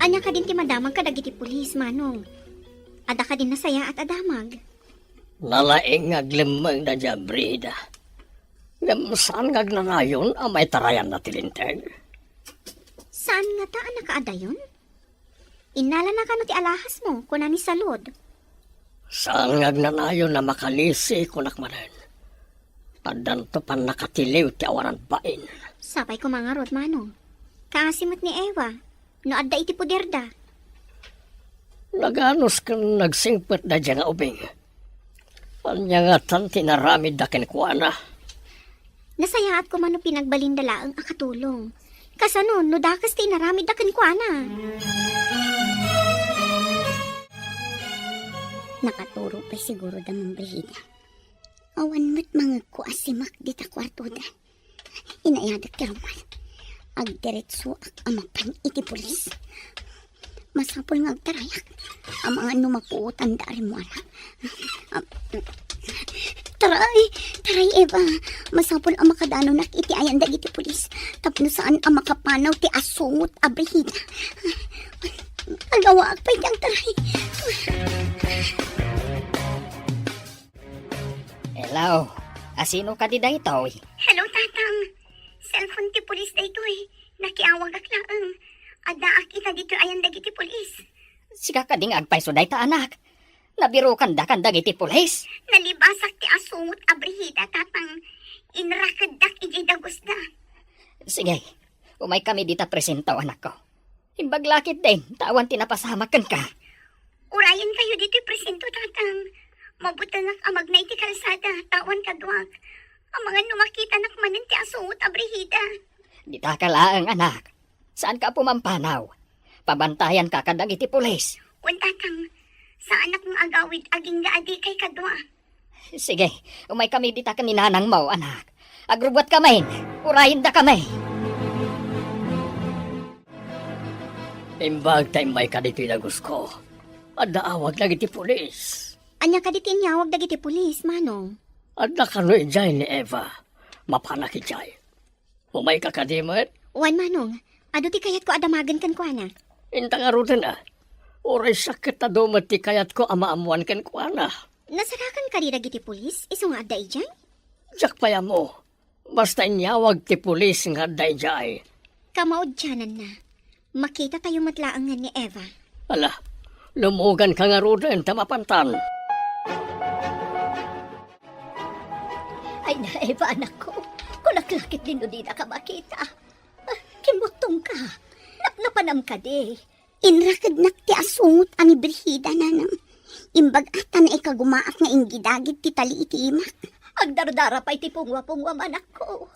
Anya ka din ti madamag kadagiti pulis, Manong. Ada ka din nasaya at adamag. Nalaing aglimang na dyan, Brida. Saan nga nanayon ang may tarayan na tilinteg? Saan nga taan nakaadayon? Inala na ka no ti alahas mo, kuna ni salod. Saan nga nanayon na makalisi kunakmanan? Padan to pan nakatiliw ti awaran bain. Sapay ko mga rod, Manong. Kaasimot ni Ewa, no adda iti puderda. Naganos kang nagsingpet na dyan nga ubing. Anya nga tanti na ramid da kinukuana. Nasayaat ko man no pinagbalinda ang akatulong. Kasano, no dakas ti naramid da kanikwana. Nakaturo pa siguro da Ma'am Brigida. Awan mo't mga kuasimak dita kwarto da. Inayadak ti rumal. Agdiretso ak amapan iti pulis. Masapol nga agtarayak. Ang mga numapuutan dari mo na. Taray Eva. Masapol ang makadano nakiti ayan dagiti pulis. Tapno saan ang makapanaw ti asungot abrihida. Agawa agpay diyang taray. Hello, asino ka di daytoy? Hello, tatang. Cellphone ti pulis da ito eh. Nakiawag ak laang. Adaak ita dito ayan dagiti pulis. Siga ka ding agpay so dayta anak. Nabiro kan dagiti pulis. Nalibasak ti asungot abrihida, tatang. Inrakadak ijay dagos da. Sige, umay kami dita presentaw anak ko. Imbaglakit din, tawan tinapasamakan ka. Urayan kayo dito presento, tatang. Mabutalak amag na iti kalsada, tawan kadwag. Ang mga numakita nakmanin ti asungot abrihida. Dita ka laang anak. Saan ka pumampanaw? Pabantayan ka kadag iti pulis. Wan, tatang. Sa anak ng agawid, aging gaadi kay kadwa. Sige, umay kami dita kaninanang mo, anak. Agrubot kami, urayin da kami. Imbag tayo may ka dito ilagos ko. At naawag lagi ti pulis. Anya ka di tinyawag dagiti pulis, manong. At nakano ijay ni Eva. Mapanak ijay. Umay ka kadimot. Wan, manong. Ado ti kayat ko adamagan kan ko, ana. Intang arutan na. Oray sakit na dumat ti kayat ko amaamuan kan ko na. Nasarakan ka di dagiti pulis? Iso nga aday dyan? Jak paya mo. Basta inyawag ti pulis nga dayjay. Kamaod dyanan na. Makita tayo matlaangan ni Eva. Ala, lumugan ka nga rudan tamapantan. Ay na, Eva, anak ko. Kulaklakit din o di na ka makita. Kimutong ka. Napanam ka di. Inrakadnak ti asungot ang ibrihida nanang. Imbag ata na ikagumaak nga ingidagit ti tali iti imak. Agdardara pa iti pungwa-pungwa anak ko.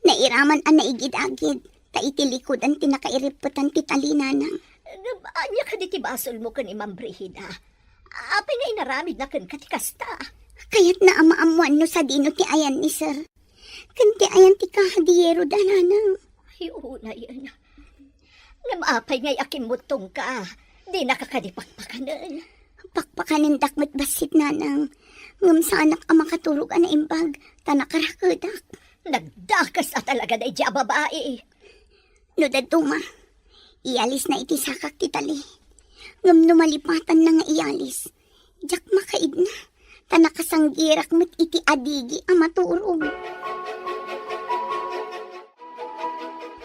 Nairaman ang naigidagid. Ta iti likod ang tinakairiputan ti tali nanang. Anya ka di ti basol mo kan Imam Brihida. Apay na inaramid na kan katikasta. Kaya't na amaamuan no sa dino ti ayan ni sir. Kanti ayan ti kahadiyero da nanang. Ay, una yan. Namapay ngay akimutong ka. Di nakakadipakpakanan. Pakpakanin dakmat basit nanang. Ngam sa anak ang makaturog ang imbag. Tanakarakadak. Nagdakas na talaga na iti babae. No daduma. Iyalis na iti sakak ti tali. Ngam numalipatan na nga iyalis. Jak makaid na. Tanakasanggirak met iti adigi ang maturog.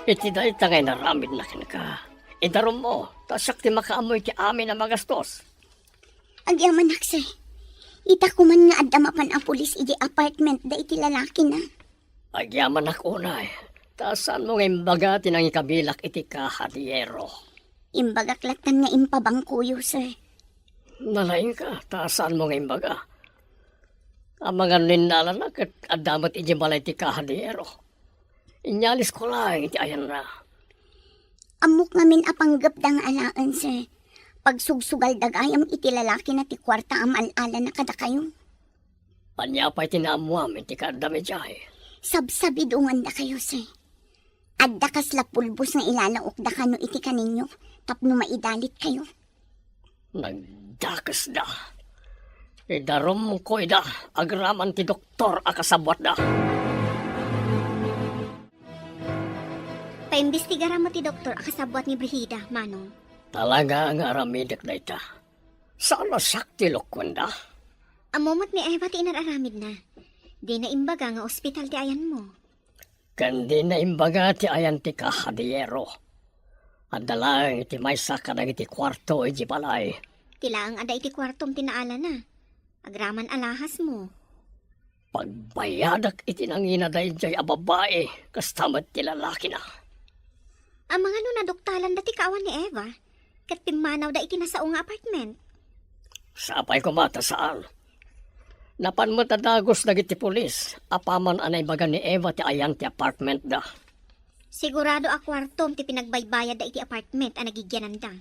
Iti dahil tagay na ramid na ka. Idarom mo, tasak ti makaamoy ti amin na magastos. Agyaman naksay. Ita kuman nga adamapan ang pulis iti apartment da iti lalaki na. Agyaman akunay, tasan mo ng imbaga tinang ikabilak iti kahadiyero. Imbagaklatan nga impabangkuyo, sir. Nalain ka, tasan mo ng imbaga. Ang mga ninnalan na kat adamat iti balay ti kahadiyero. Inyalis ko lang iti ayan na. Amok ngamin apanggap dang alaan, sir. Pagsugsugal dagayam iti lalaki na ti kwarta am alala na kada kayo. Anya pa'y tinaamuam iti kadami jay. Sabsabidungan da kayo, sir. Adda kasla pulbos nga ilalaok da kano iti kaninyo, tapno maidalit kayo. Nagdakas da. Idarom ko ida, agraman ti doktor akasabwat da. Paimbestigara mo ti doktor akasabwat ni Brihida, manong. Talaga nga aramidak na ita. Sana sakti lokwanda. Amomot ni Eva ti inararamid na. Di na imbaga nga ospital ti ayan mo. Kandi na imbaga ti ayan ti kahadiyero. Adalang iti may saka na iti kwarto iti balay. Tilaang ada iti kwartom tinaala na. Agraman alahas mo. Pagbayadak iti nangina dahi jay ababae, kastamat ti lalaki na. Ang mga naduktalan dati kawan ni Eva. Kat pimanaw da iti nasaong nga apartment. Sapay ko mata saan. Napan mo tadagos dagiti pulis. Apaman anay baga ni Eva ti ayan ti apartment da. Sigurado a kwartom ti pinagbaybayad da iti apartment ang nagigyanan da.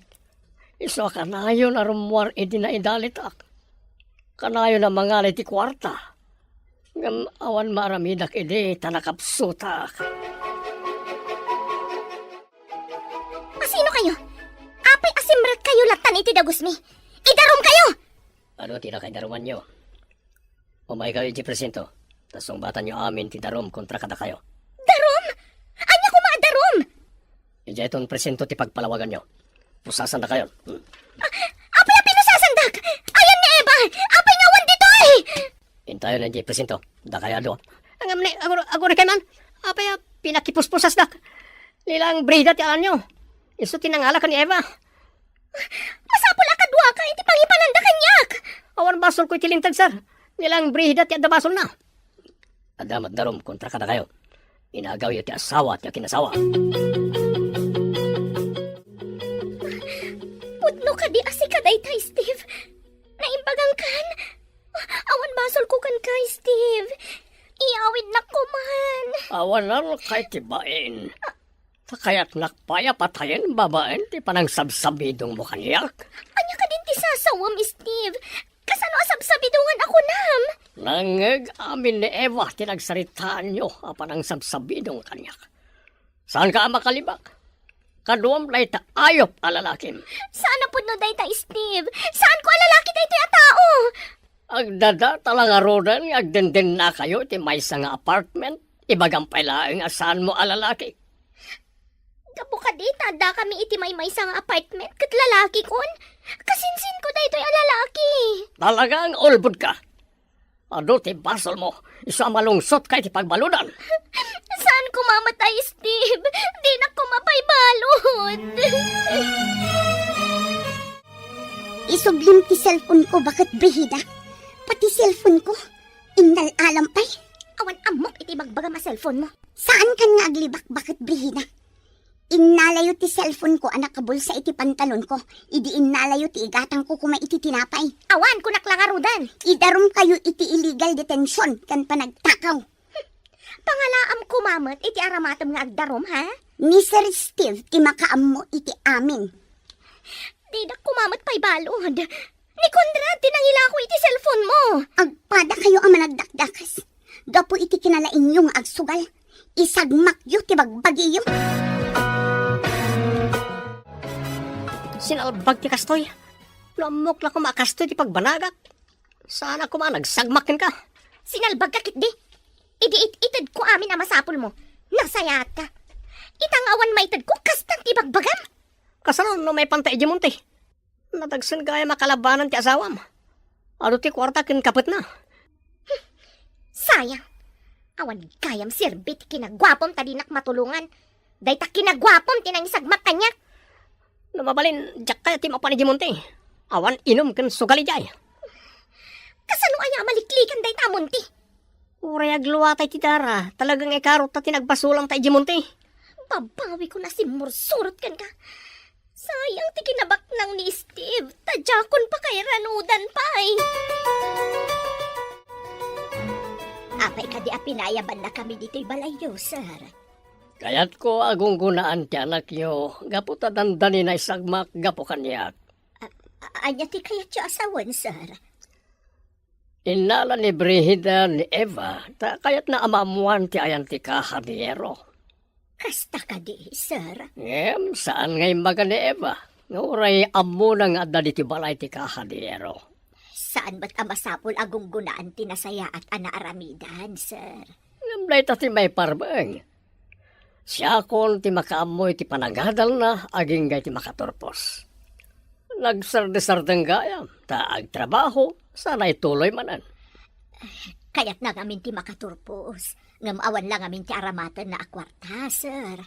Iso kanayo na rumuar iti na idalitak. Kanayo na mangalay ti kwarta. Ngam awan maramidak iti tanakapsutak. Masino kayo? Apay Saan iti dagos mi? Idarom kayo! Ano tinakaidaruman nyo? Umay kayo di presento. Tasong bata nyo amin ti darom kontra kada kayo. Darom? Anya ko mga darom? Ija itong presento ti pagpalawagan nyo. Pusasan na kayo. Apay ang pinusasandak! Ayan ni Eva! Apay ngawan dito eh! Intayo na di presento. Da kaya do. Ang amni, ako na kayo man. Apay, pinakipuspusas dak. Nilang Brida ti alam nyo. Iso tinangala ka ni Eva. Masapul akadwa ka iti pangipananda kanyak! Awan basol ko itilintag, sir. Nilang Brida ti adda basol na. Adamat darom kontra kada kayo. Inagaw iti asawa at kinasawa. Pudno ka di asika daytay, Steve. Naimbagang kan. Awan basol ko kan kay, Steve. Iawid na ko man. Awan na kay tibain. Kaya't nakpaya patayin babaen ti panang sabsabidong mo kanyak. Anya ka din ti sasawam, Steve. Kasano asabsabidungan ako nam? Nangeg amin ni Eva tinagsaritaan nyo panang sabsabidong kanyak. Saan ka makalibak? Kaduam lay ta ayop alalakim. Sana pudno daytay, Steve. Saan ko alalaki daytay a tao? Agdada talang arodan agdenden na kayo ti may nga apartment. Ibagang pailaing asan mo alalaki. Kapo ka di, tada kami iti may isang apartment kat lalaki kon. Kasinsin ko daytoy a lalaki. Talagang ulbud ka. Ado ti basol mo, isa malungsot kay ti pagbaludan. Saan ko mamatay, Steve? Di na ko mapaybalod. Isublim ti cellphone ko bakit brihida. Pati cellphone ko, indal alampay. Awan amok iti bagbaga ma cellphone mo. Saan kan nga aglibak bakit brihida? Innalayo ti cellphone ko anak kabulsa iti pantalon ko. Idi innalayo ti igatang ko kuma iti tinapay. Awan ko naklangarudan. Idarum kayo iti illegal detention kan panagtakaw. Pangalaam ko mamot iti aramatom nga agdarom ha? Ni Sir Steve ti makaam mo iti amin. Di na kumamot pa'y balod. Ni Conrad tinangila ko iti cellphone mo. Agpada kayo ang managdakdakas. Gapo iti kinalain yung agsugal. Isagmak yu ti bagbagiyo. Sinalbag ti kastoy. Lamok lang ko makastoy ti pagbanagak. Sana ko nagsagmakin ka. Sinalbag ka kit di. Idi-it-itad ko amin na masapol mo. Nasayat ka. Itangawan maitad ko kastan ti bagbagam. Kasano no may pantay di munti. Natagsan kaya makalabanan ti asawam. Ado ti kwarta kin kapit na. Sayang. Awan gayam sirbit kinagwapom tadinak matulungan. Dayta kinagwapom tinang isagmak kanya. Namabalin, jak kaya ti mapani di munti. Awan inom kin sugali jay. Kasano aya maliklikan day tamunti? Urayag luwatay ti dara. Talagang ikarot ta tinagbasulang tay di munti. Babawi ko na si Mursurot kan ka. Sayang ti kinabak nang ni Steve. Tadjakon pa kay ranudan pay. Apay ka di apinayaban na kami dito'y balayo, sir. Kaya't ko agunggunaan ti anak nyo. Gapo ta dandani na isagmak gapo kanyak. Anya ti kaya tiyo asawan, sir? Inala ni Brihida ni Eva. Ta kayat na amamuan ti ayan ti kahadiyero. Kasta ka di, sir. Ngem, saan ngay maga ni Eva? Nguray amo na nga dali ti balay ti kahadiyero. Saan ba't amasapol agunggunaan tinasaya at anaaramidan, sir? Ngem, lay ta ti may parbeng. Siya kon ti makaamoy ti panagadal na aging gay ti makaturpos. Nagsardesardeng gayam, taag trabaho, sana'y tuloy manan. Kaya't na ngamin ti makaturpos. Ngamawan lang ngamin ti aramatan na akwarta, sir.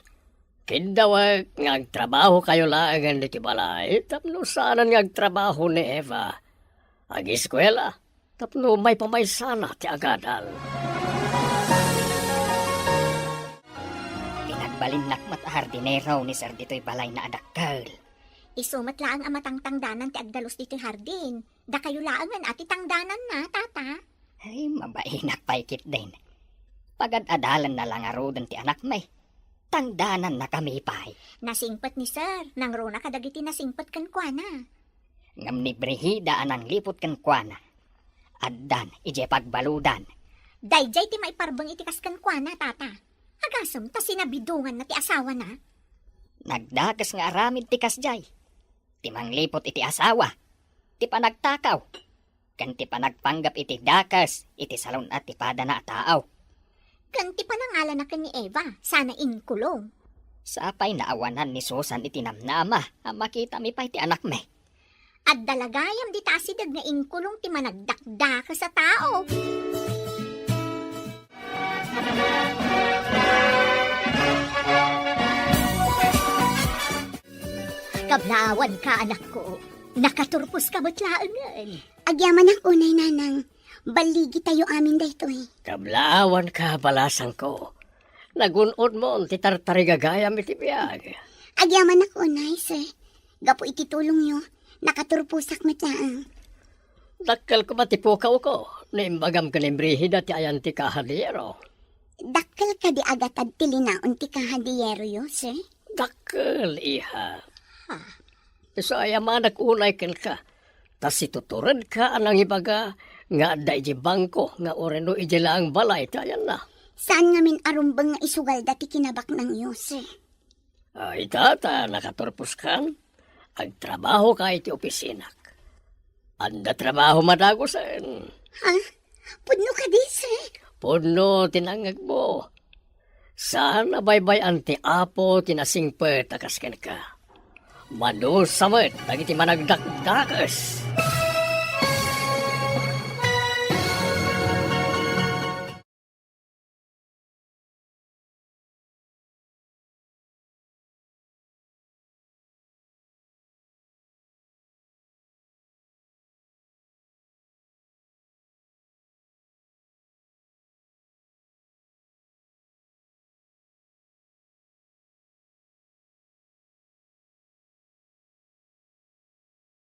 Kindawag ngagtrabaho kayo laangan ti balay, tapno saanan ngagtrabaho ni Eva. Ag-eskwela, tapno may pamaysana ti agadal. Pinagbalinnak matahardinero ni Sir dito'y balay na adakkel. Isumat laang ang matangtangdanan ti agdalos dito'y hardin. Da kayo laangan ati tangdanan na, tata. Ay, mabainak paikit din. Pagad-adalan na lang arudan ti anak may. Tangdanan na kami pay. Nasingpat ni sir. Nang rona kadagiti nasingpat kan kuana. Ngam ni Brihida anang lipot kan kuana. Addan, ije pagbaludan. Dayjay ti maiparbang itikas kan kuana, tata. Agasam ta sinabidungan na ti asawa na. Nagdakas nga aramid ti kasjay. Ti manglipot iti asawa. Ti panagtakaw. Kan ti panagpanggap iti dakas, iti salon at ti pada na taaw. Kanti pa nangalan na ni Eva, sana inkulong. Sapay naawanan ni Susan iti namnama, ang makita mi pa iti anak me. At dalagayam di tasidag nga inkulong ti managdakda ka sa tao. Kablawan ka, anak ko. Nakaturpos ka matlaangan. Agyaman ako, nay nanang. Baligi tayo amin dayto eh. Kablaawan ka, balasang ko. Nagunod mo, ti tartarigagayam iti biyag. Agyaman ako, nay, sir. Gapo ititulong nyo. Nakaturpusak matlaang. Dakkel ko matipukaw ko. Naimbagam ka ni Brihida ti ayan ti kahadiyero. Dakkel ka di agatad tilinaon ti kahadiyero yo, sir. Dakkel, iha. So ayaman nag-unay ken ka. Tas ituturad ka anang ibaga nga da iji bangko nga oreno iji lang balay ti ayan na. Saan nga min arumbang nga isugal dati kinabak ng iyo, sir? Ay tata, nakaturpos kan. Agtrabaho ka iti opisina. Anda trabaho madagosan. Ha? Pudno ka di, sir? Puno tinangag mo. Sana baybay anti apo tinasingpet akas ken ka. Manusamet, dagiti managdakdakas.